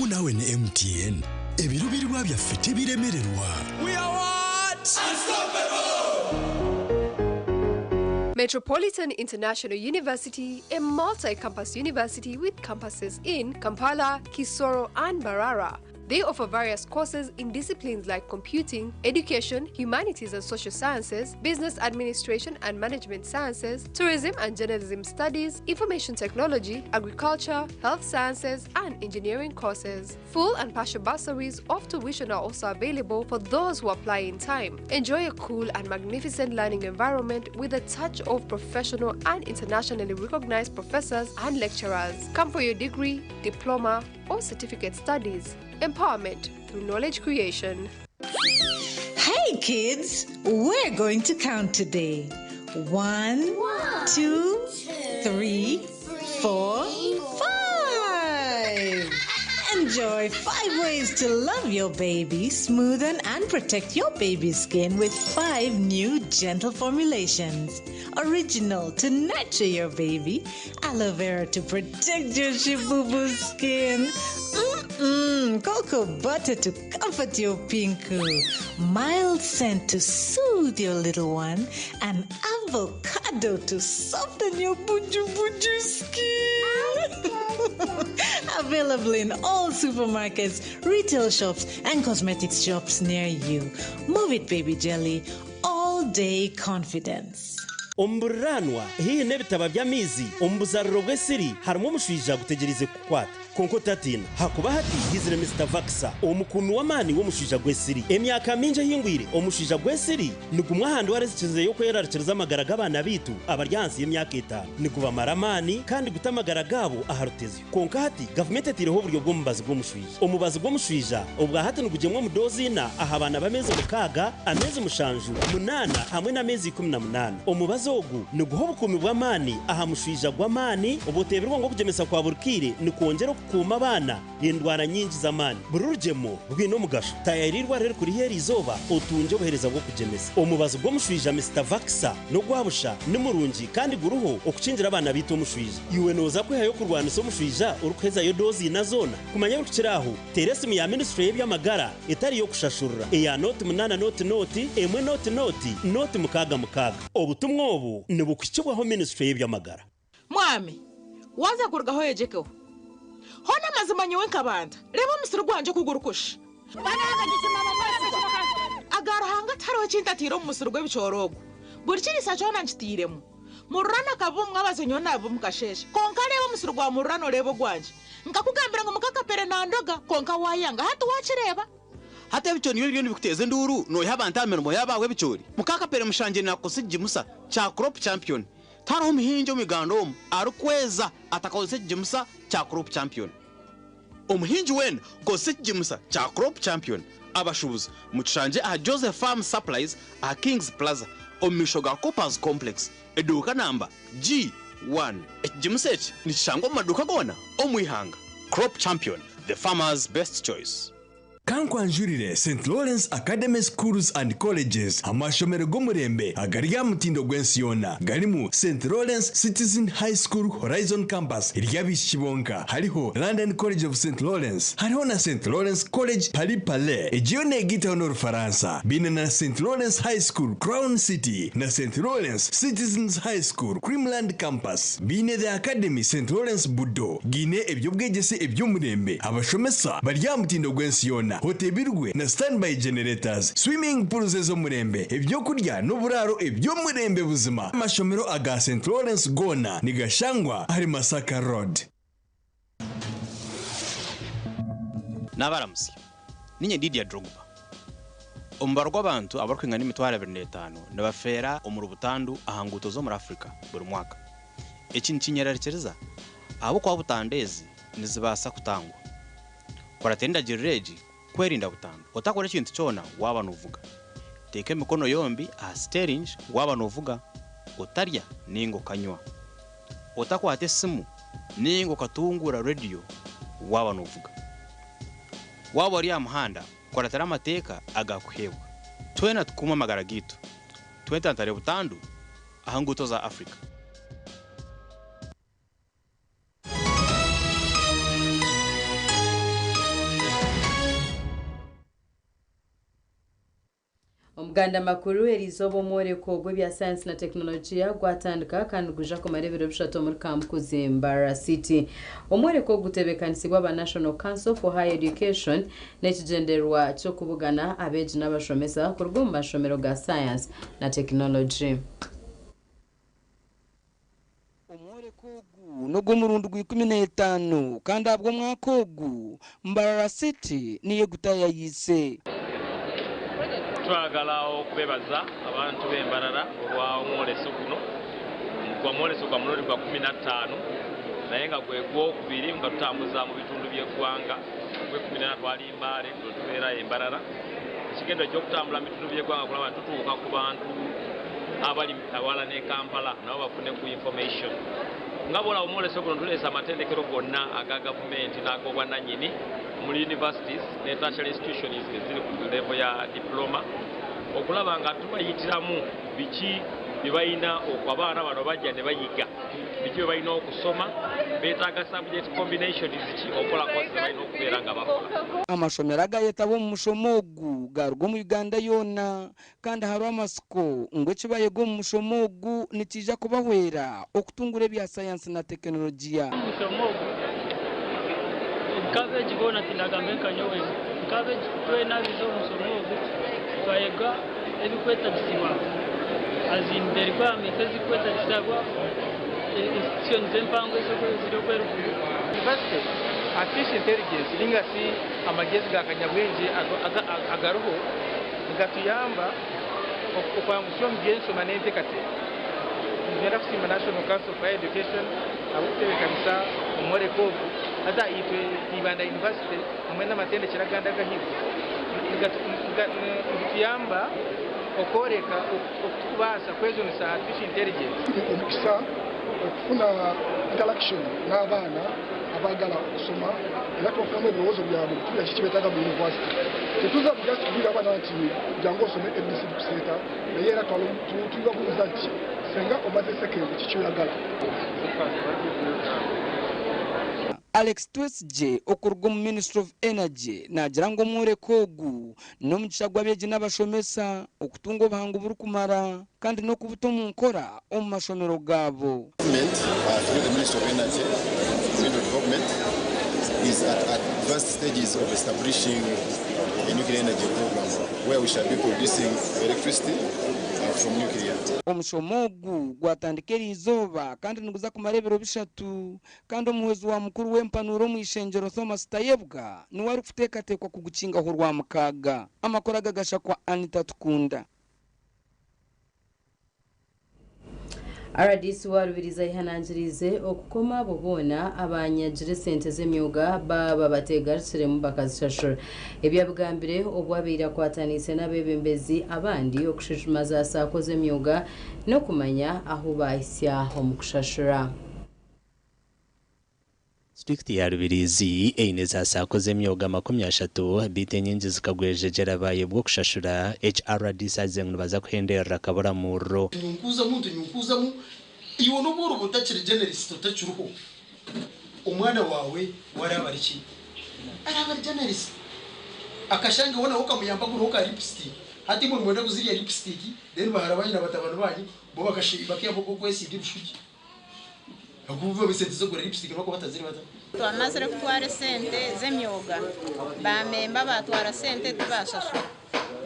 nawe ne MTN ebirubirirwa byaffe tebiremererwa. We are what? Unstoppable. Metropolitan International University, a multi-campus university with campuses in Kampala, Kisoro and Mbarara. They offer various courses in disciplines like computing, education, humanities and social sciences, business administration and management sciences, tourism and journalism studies, information technology, agriculture, health sciences, and engineering courses. Full and partial bursaries of tuition are also available for those who apply in time. Enjoy a cool and magnificent learning environment with a touch of professional and internationally recognized professors and lecturers. Come for your degree, diploma, or certificate studies. Empowerment through knowledge creation. Hey kids, we're going to count today. 1, 2, 3, 4, 5. Enjoy 5 ways to love your baby, smoothen and protect your baby's skin with 5 new gentle formulations. Original to nurture your baby, aloe vera to protect your shibubu's skin. Cocoa butter to comfort your pinku, mild scent to soothe your little one, and avocado to soften your buju skin. Available in all supermarkets, retail shops, and cosmetics shops near you. Move it, baby jelly. All day confidence. Umburanwa hii nebitaba by'amizi umbuzaruro bw'esiri harimo umushija gutegereze kukwata konko tatina hakuba hati hizire Mr. Vaxa omukunu w'amani wo mushija gw'esiri emyaka minje hingwire omushija gw'esiri nigumwa handi warezikize yo kwerarekereza amagara g'abana bitu abaryansi y'emyaka 5 niguba maramani kandi gutamagara gabo aharuteze konka hati government etireho buryo bwo mubazi bwo mushija omubazi bwo mushija obwa hati nigugemwe mu dozina aha abana bameze mukaga amezi mushanju 8 hamwe na mezi 18 omubazi ogu niguho bukumi bw'amani aha mushija gw'amani obuteberwa ngo kugemesa kwa burkire nikongera kuma abana indwara nyingi z'amani bururugemo bwino mugasho tayarirwa rero kuri heri izoba otunje bohereza bwo kugemesa omubazi bwo mushija Mr. Vaxa no gwabusha nimurungi kandi guruho okucinjira abana bito mushija iwe noza ko hayo kurwana so mushija urukweza yo dozi na zona kumanya ukiraho teresimu ya ministry y'amagara etari yo kushashurura eya noti 8 noti emwe noti mukaga obutumwa obu nibukicibwaho ministry y'amagara mwami waza kurgaho yejekeho hona mazima nyewe nkabanda reba umusiro gwanje kugurukusha agara hanga taro cintatiro umusiro gw'ibicorogo buri kirisa cyona ngitiremo murana kabumwe abazenyo nabo mukasheshe konka reba umusiro gwa murano rebo gwanje nkakugambira ngo mukakapere nandoga konka wayanga hatu wachireba hata bicho niyo byo bikuteze nduru no yabantamero mo yabawe bicori mukakapere mushanje nakosije musa cha crop champion taro umuhinjo migando arukweza atakozije musa cha crop champion umuhinjo wen gosije musa cha crop champion abashubuza mucanje a Joseph Farm Supplies a Kings Plaza omishoga Coppers Complex eduka namba G1 ejimusech ni shango maduka gona omwihanga crop champion the farmer's best choice. Kankwanjurire St. Lawrence Academy Schools and Colleges amashomero gomurembe agarya mutindo gwensiyona garimu St. Lawrence Citizen High School Horizon Campus iryabishibonka hariho London College of St. Lawrence hariho na St. Lawrence College Palais ejione gita honor Faransa bine na St. Lawrence High School Crown City na St. Lawrence Citizens High School Creamland Campus bine the Academy St. Lawrence Budo gine ebyo bwegese ebyo murembe abashomesa barya mutindo gwensiyona hotebirwe na standby generators swimming pools zo murembe ebyo kurya no buraro ebyo murembe buzima amashomero aga St. Lawrence Gona nigashangwa hari Masaka Road. Nabaramusi ninye Didier Drogba umbarwa abantu abarkwinga n'imitwara 25 nabafera umurubutandu ahanguto zo muri Afrika buri mwaka iki nkinyerarekereza abo kwa butandezi nizibasa kutangwa kwaratenda jireji kwerinda butando utakora ikintu cyona waba nuvuga teke mikono yombi a steering waba nuvuga utarya ningo kanywa utakwate simu ningo katungura radio waba nuvuga waba ari amahanda kwaratara amateka agakuhewa twena tukuma magara gitu twentantare butando ahanguto za Afrika. Omuganda makuru erizobo mworeko gw'ebya science na technology gwatandika kandi guja ku marebero bishato muri camp Kuzimbara City omworeko gutebekanisiwa ba National Council for Higher Education n'ekigenderwa cyo kubugana abeji n'abashomesa ku rw'u mashomero ga science na technology. Nugo murundu gw'15 kandi abwo mwakogu Mbarara City niye gutaya yise twagala okubebaza abantu b'Embarara olwa omwoleso guno kwa mwoleso gwa mulori gwa 15 naye nga gwegwo kubiri nga tutambuza mu bitundu by'eggwanga gwe 14 twali Mbale tubeera Embarara ekigendo ky'okutambula mu bitundu by'eggwanga kulaba tutuuka ku bantu abali awala ne Kampala nabo bafune ku information ngabola omwoleso guno tulesa amatendekero gonna aga gavumenti n'agobwa nanyini muri universities ne tertiary institutions ziri ku level ya diploma okulaba nga tubayitiramu biki bibayina okwabaana bano bajja ne bayiga biki bibayina okusoma beetaaga subject combinations ziki okola kozi bayina okubeera nga bakola amashomero agayetabo mu mushomo ogu garugo mu Uganda yona kandi haro amasiko ngwe kibayego mu mushomo ogu nikija kubahwera okutungura bya science na teknolojia mushomo ogu cabbage gona tinagambeka nyowe cabbage twena bizo mushomo ogu twayega ebikweta bisiba azinderwa metezi kweta bisagwa institution zempango ziri kwera university artificial intelligence lingasi amagezi gakanyabwenge agaruho gatuyamba okwangushya omugenso manente kate ngenda kusimba National Council for Education abukutebekanisa omurekovu ata itwe Ibanda University hamwe n'amatendekero aganda gahigo gatuyamba okoreka okubasa kwezonesa artificial intelligence omukisa okufuna interaction n'abaana abagala okusoma era tubafunamu ebirowoozo byabwe kutuya kiki betaaga mu university tetuza bujasi kubwira abaana nti jangu osome abcd kuseta naye era tubabuuza nti senga omaze sekendi kiki oyagala Alex Twesje okuruga mu Ministry of Energy nagira ngo murekogu no mugisha gw'abeje n'abashomesa okutunga obuhangu burukumara kandi no kubuto mu nkora omu mashomero gabo. The Ministry of Energy development is at advanced stages of establishing a nuclear energy program where we shall be producing electricity from nuclear. Omushomogu gwatandikira izoba kandi nuguza kumarebero bishatu kandi omuhezi wa mukuru w'empanuro mu ishengero Thomas Tayebwa ni wari kutekatekwa kugukinga ho rwa mukaga amakora gagasha kwa Anita Tukunda. RDC warubiriza ihanangirize okukoma bubona abanyagire sente z'emyuga baba bategarukire mu bakazishashura ebyabugambire obwabira kwatanise n'abebembezi abandi okushishumaza sako z'emyuga no kumanya aho bahisya mu kushashura. District ya Rubirizi eineza sako z'emyuga 30 bite nyingi zikagwejejera baye bwo kushashura HRDC azengno baza kuhendera kabura muro nyunkuza muntu nyunkuza mu iwo no boro butakiri generalist utacuruho umwana wawe warabariki arabari generalist akashanga wona ukamuyamba ko roka lipstick hati mu mwenda kuziriya lipstick then baharabanye nabatabano banyi bo bakiyabo ko kwesidi bushuki akuvuga bisente zo gura lipstick bako bataziri bata twanazire kutwara sente z'emyoga bamemba batwara sente tubashasho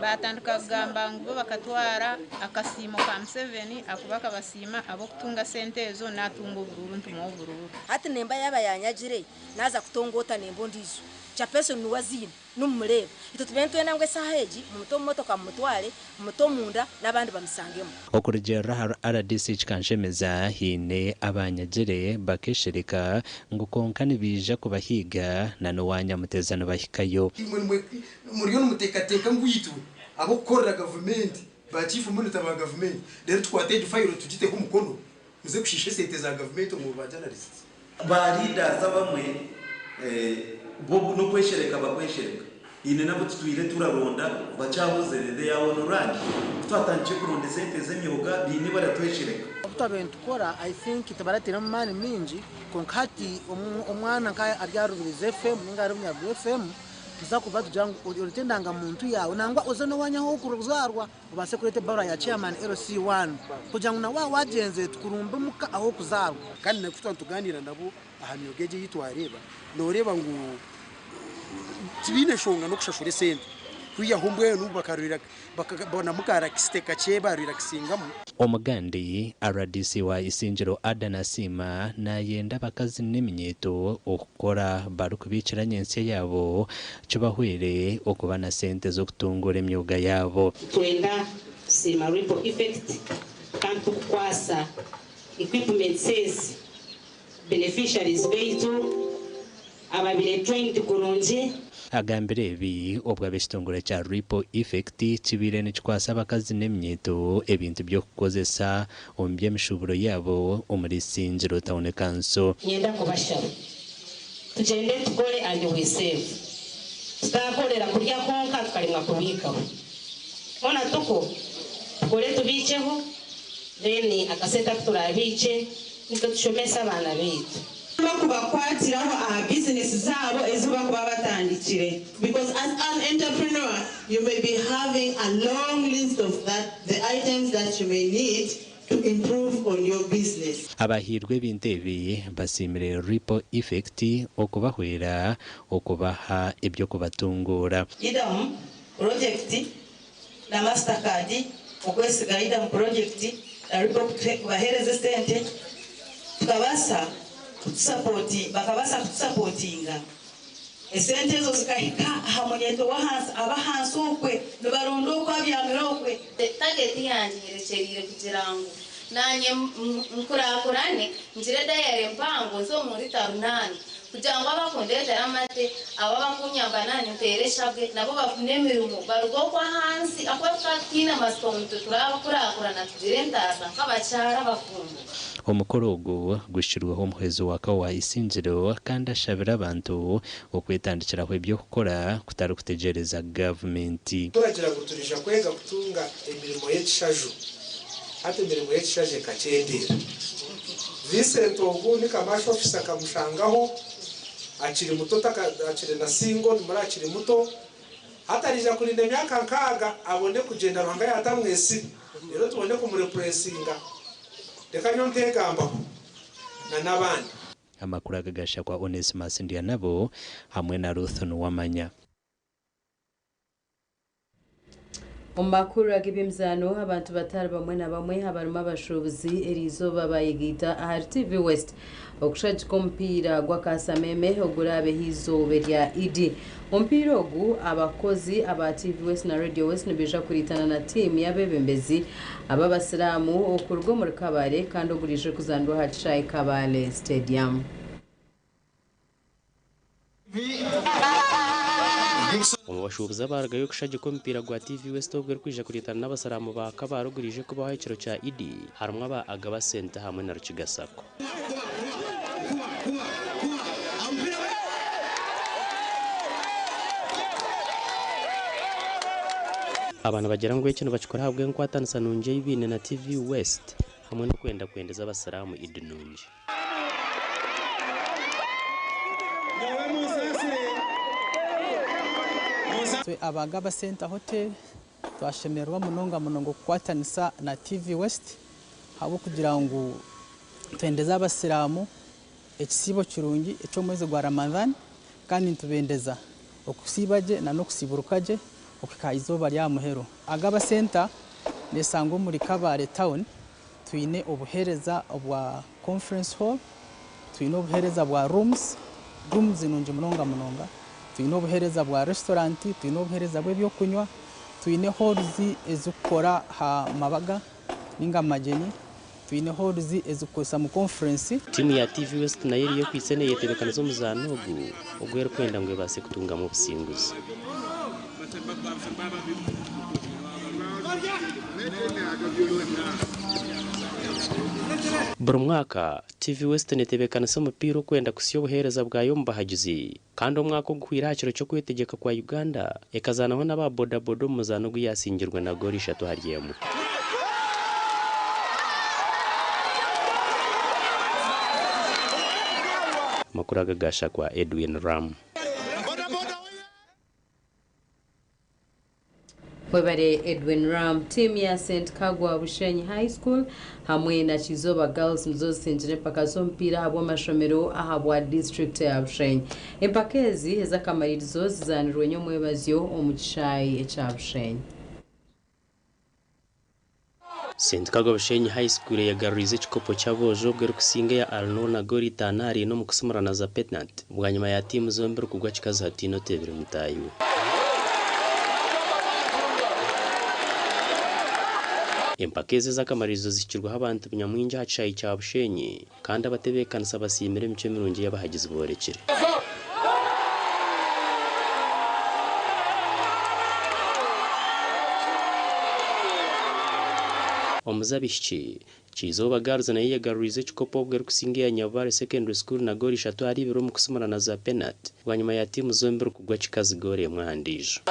batanduka kugamba ngo bakatwara akasimo ka M7 akubaka basima abo kutunga sente ezo natunga burundu mu bururu hati nemba yaba yanyagire naza kutongota nembo ndizo cha person nuwazina numureba ito tubentwe nangwe saheji muto motoka mutware muto munda nabandi bamisangemo okurugera RDC kikanshemeza hine abanyagire bakeshereka ngo konkani bija kubahiga nano wanya mutezano bahikayo muriyo n'umutekateka ngwitwe abo korera government bachifu muri taba government rero twateye file tugite ku mukono muze kushishe sente za government mu bajournalists ba leaders abamwe bo no kweshereka bakweshereka ine nabo tutwire turaronda bacahozerere ya honorandi twatangiye kuronda sente z'emyoga bini baratweshereka abantu kora I think tabaratira mani minji konkati umwana ka abyarubirize FM ningarumya FM tuzakuba tujangu urutendanga muntu yawe nangwa uzano wanyaho kuruzarwa ubase kurete bara ya chairman LC1 kujangu na wajenze tukurumbe muka aho kuzarwa kandi nakutwa tuganira nabo ahamyogeje yitwareba noreba ngo tibine shonga no kushashura sente kuya humbwe nubakarira bakabona mukara kisteka cheba relaxingamo omugandi RDC wa isinjiro Adanasima na yenda bakazi n'eminyeto okukora barukubikira nyense yabo cubahwere okubana sente zo kutungura emyuga yabo twenda sima ripple effect kantu kwasa equipment says beneficiaries beitu ababire trained kurungi agambire ebi obwa bestongore cha ripple effect kibire nikwasa bakazi n'emyeto ebintu byo kukozesa ombye mishuburo yabo omuri sinjiro town council yenda kubashaba tugende tukole and we save tutakorera kurya konka tukarimwa kubikaho ona tuko kore tubiceho then akaseta turabice niko tushomesa abana bitu kubakwatiraho business zabo ezo bakuba batandikire, because as an entrepreneur you may be having a long list of the items that you may need to improve on your business. Abahirwe b'indebi basimire ripple effect okubahwera okubaha ibyo kubatungura. Idam project na Mastercard okwesiga idam project ripple bahereze sente tukabasa kutusapoti bakabasa kutusapotinga esente zo zikahika hamonyeto wahansi abahansi okwe nibarondo okwe abyamira okwe. Target yanjye yerekerire kugira ngo nanye nkurakurane ngire dayari mpango zo muri tarunani kugira ngo abakondera amate ababakunyamba nani ntereshabwe nabo bafune mirimo barugo kwa hansi akwa katina masonto turakurakurana tugire ntasa nk'abacyara bafungo. Omukoro ogwo gushirwaho umuhezo wa isinziro kandi ashabira abantu okwetandikiraho ibyo gukora kutari kutegereza gavumenti. Turagira guturisha kwega kutunga emirimo y'ekishaju ate emirimo y'ekishaje kacendera Vincent ogu ni kamasho ofisa kamushangaho akiri muto akiri na single muri akiri muto atarija kurinda myaka nkaga abone kugenda ruhanga yatamwesi rero tubone kumurepressinga reka nyontegamba na nabandi. Amakuru agagasha kwa Onesimus Ndianabo hamwe na Ruth Nuwamanya. Omakuru agibimzano abantu batari bamwe na bamwe habaruma abashobozi erizo babayigita ahari TV West okushaje kompira gwa kasameme ogurabe hizobe rya idi ompira ogu abakozi aba TV West na Radio West nibija kuritana na team yabebembezi ababasiramu okurwo muri kabare kandi ogurije kuzandwa hacaye Kabale Stadium. Umubashubuza baragayo kushaje kompira gwa TV West obwe kwija kuritana n'abasaramu ba kabarugurije kubaho ikiro cha idi harumwa aba AGACENCWIRE hamwe na Rukigasako. Abantu bagira ngo ikintu bakikora habwe nkwatanisa nunje y'ibine na TV West hamwe no kwendeza abasaramu idi nunje. AGACENCWIRE Hotel twashemerwa munonga kwatanisa na TV West habo kugira ngo twendeza abasiramu ekisibo kirungi eco mwezi gwa Ramadhan kandi ntubendeza okusibaje na no kusiburukaje okukaizoba lya muhero. AGACENCWIRE nesango muri Kabale town twine obuhereza obwa conference hall, twine obuhereza bwa rooms nunje munonga twine obuhereza bwa restaurant, twine obuhereza bw'ebyo kunywa, twine halls ezukora ha mabaga ninga majeni, twine halls ezukosa mu conference. Timu ya TV West na yeri yo kwisene yetebekana zo muzanogu ogwera kwenda ngwe base kutunga mu businguzi. Buri mwaka TV West netebekana so mupiro kwenda kusiyo buhereza bwayo mbahagizi kandi umwaka gukwira hakiro cyo kwitegeka kwa Uganda ekazanaho n'aba bodabodo muzano guyasingirwe na gori 3 hariyemo. Makuru agagasha kwa Edwin Ram. Webare Edwin Ram team ya St Kagwa Bushenyi High School hamwe na Kizoba Girls mzozi senjire paka zo mpira habwa mashomero ahabwa district ya Bushenyi. Empakezi heza kamaririzo zizanirwe nyo mwebazyo omuchishayi echa Bushenyi. St Kagwa Bushenyi High School yagarize chikopo chabojo bwe rukusinga ya Arno na Gori Tanari no mukusumurana za Petnat. Bwanyuma ya timu zombi rukugwa chikaza hatino tebire mutayu. Empakeze z'akamarizo zikirwa abantu binyamwinja hacayi cya Bushenyi kandi abatebekanisa basimire imico mirungi y'abahagizi borekere. Omuzabishiki Chizoba Girls na yiyagarurize chikopo bwe kusingia Nyavare Secondary School na goli 3 ari biro mu kusumana na za penalty rwanyuma ya timu zombi kugwa chikazi goli ya mwandijo.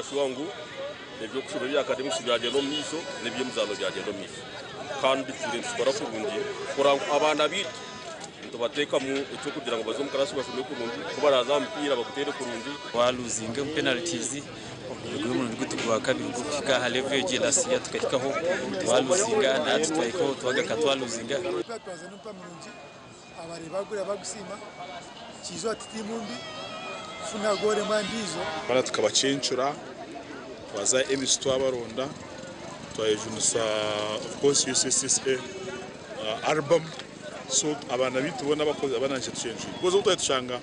Shwangu nebyo kushobora byakademics byagenda omiso nebyo muzano byagenda omiso kandi students barakurungi kuranga abana bitu tubateka mu cyo kugira ngo bazo mukarasi bashome kurungi kubaraza mpira bagutere kurungi waluzinga penalties ubwo mu bigo tukwa kabiri gufika ha level y'Elasiya tukatikaho waluzinga natwe twayiko twaga katwaluzinga abari bagura bagusima kizo atitimumbi funa gore mandizo bana tukabacencura twaza emis twabaronda twayejunisa of course UCCA album so abana bitubona bakoze abananje tucenje bozo twayitushanga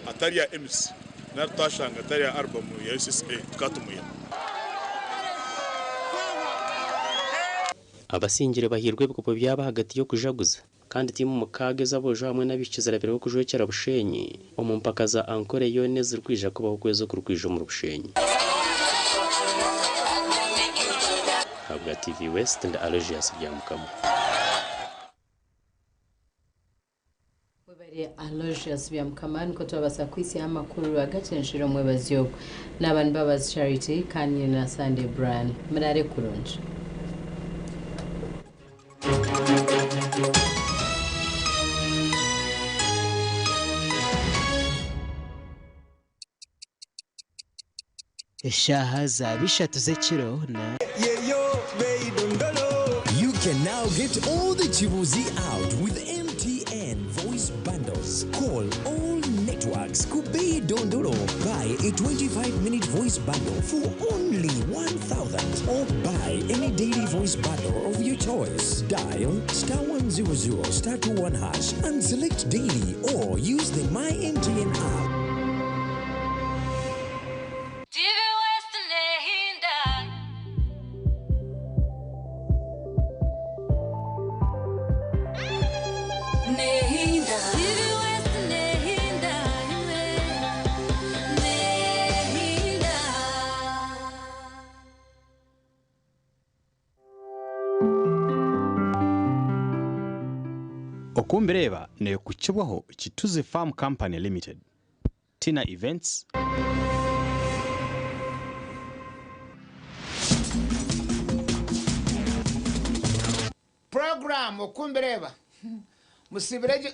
atari ya emis na tutashanga atari ya album ya UCCA tukatumuye Abasingire bahirwe bikopo byaba hagati yo kujaguza kandi timu mukage zabojo hamwe n'abicizera biro kujokera bushenyi omumpaka za ankore yone zirkwija kubaho kwezo kurukwijo mu bushenyi. Habwa TV West and Aloysius byamukamo. Webare Aloysius byamukama ko tubasa kwisi amakuru agacenshiro mwebazi yo n'abantu babazi Charity kanye na Sunday Brand murare kurunje. Shaha za bishatu z'ekiro na You can now get all the Chibuzi out with MTN voice bundles. Call all networks. Kubei Dondolo. Buy a 25-minute voice bundle for only 1,000 or buy any daily voice bundle of your choice. Dial *100 *21# and select daily or use the My MTN app. Okumbireba ne kuchibwaho Chituze Farm Company Limited. Tina Events. Program okumbireba. Musibireje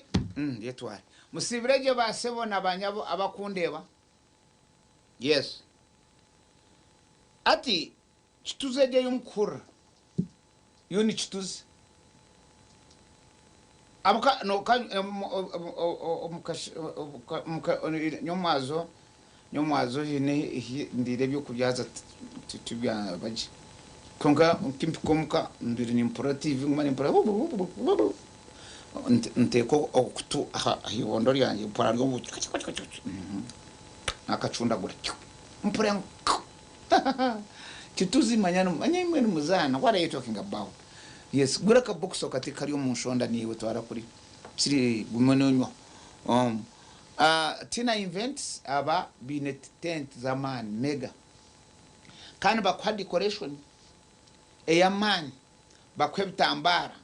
yetwara. Musibireje basebo nabanyabo abakundeba. Yes. Ati Chituze je yumkura. Yoni Chituze. Abuka no kan nyomazo hine ndire byo kubyaza tubya baje konga kimpikomka ndire ni imperative ngoma ni imperative nteko okutu ahiwondo lyanje para ryo akacunda gura mpure Chituzi manyano manyimwe muzana what are you talking about? Yes, gura ka box katika lyo munshonda niwe twara kuri siri gumononyo Tina Events aba binet tent zaman mega kandi bakwa decoration eyamani bakwebitambara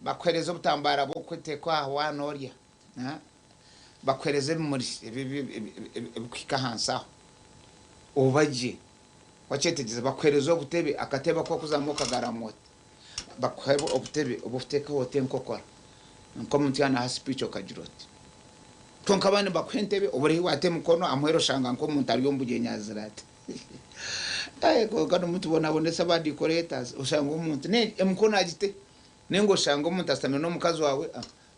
bakwereza ubutambara bwo kwetekwa wanoria bakwereze muri kwika hansaho obaje wachetegeze bakwereza ubutebe akateba ko kuzamuka garamote bakwebo obutebe obufuteka hote nkokora nkomuntu yana haspicho kajiroti tonka bane bakwentebe oburi wate mukono amwero shanga nkomuntu ari yombuje nyazirate ko kano muntu bona bonesa ba decorators ushanga umuntu ne emkono agite nengo shanga umuntu asame no mukazi wawe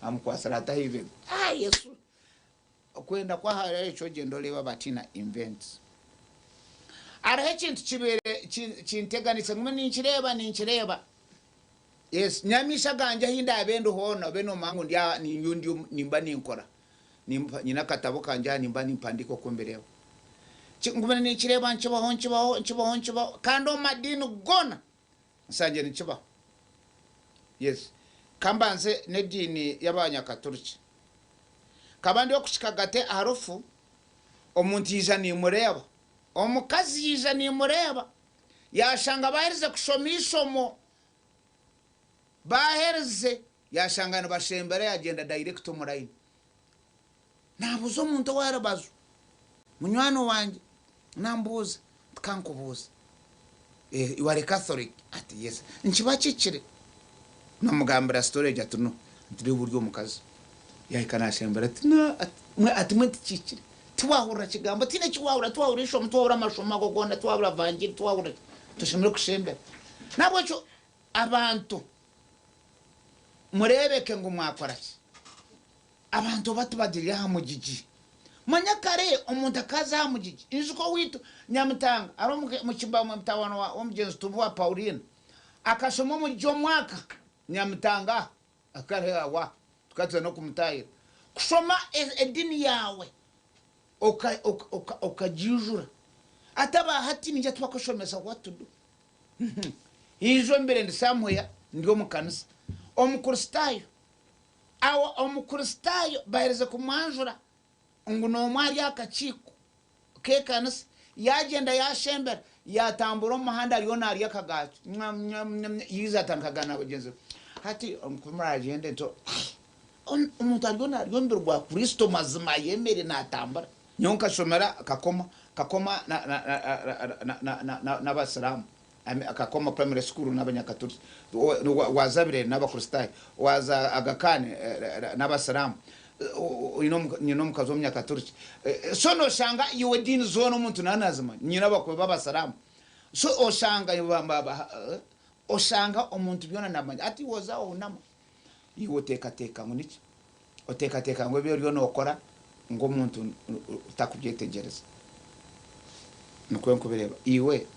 amukwasarata hive Yesu kwenda kwa hara echo gendo leba batina events ara ekintu kibere kinteganise ngwe ninchireba yes nyamisha ganja hinda abendo hono beno mangu ndia ninyundi nimba ninkora nyina katabo kanja nimba nimpandiko komberewa ngumene ni kireba nkibaho kandi omadini gona nsanje ni kibaho yes kambanze nedini y'abanyakaturiki kabandi okushikagate harufu omuntu yija ni mureba omukazi yija ni mureba yashanga bahereze kushoma isomo bahereze yashanga nibashembere yagenda direct umurayini nabuze omuntu warabazo munywano wanje nambuza tkankubuza you are Catholic ati yes nkibakikire namugambira storage atuno ndiri buryo mukazi yahikana shembere ati na ati mwe tikikire twahura kigambo tine kiwahura twahurisha mutwahura amashoma gogona twahura vanjiri twahura tushimire kushembera nabwo cyo abantu murebeke ngo mwakoraki abantu batubadiriye hamugigi manyakare omuntu akaza hamugigi inzuko witu nyamutanga aro mu kibamwe mtawano wa mugenzi tuvuwa Pauline akashoma mu jo mwaka nyamutanga akare wa tukatse no kumutayira kushoma edini yawe okajijura ataba hati ninja twakoshomesa watudu izo mbere ndisamuya ndio mukanisa omukristayo awo omukristayo bahereze kumwanjura nguno mwari akachiko kekanisa yagenda yashembera yatambura umuhanda ariyo nari yakagacho yiza tankagana bagenzi hati omkumara agende to umuntu ariyo nari yombirwa Kristo mazima yemere natambara nyonka shomera kakoma na basiramu akakoma primary school n'abanyakatolika wazabire n'abakristayo waza agakane n'abasiramu ino mukazo w'umunyakatolika sono shanga iwe dini zone umuntu nanazima nyina bakwe babasiramu so oshanga oshanga umuntu byona namanya ati woza unama iwe teka ngo niki oteka ngo byo nokora ngo umuntu utakubyetegereza nuko nkubireba iwe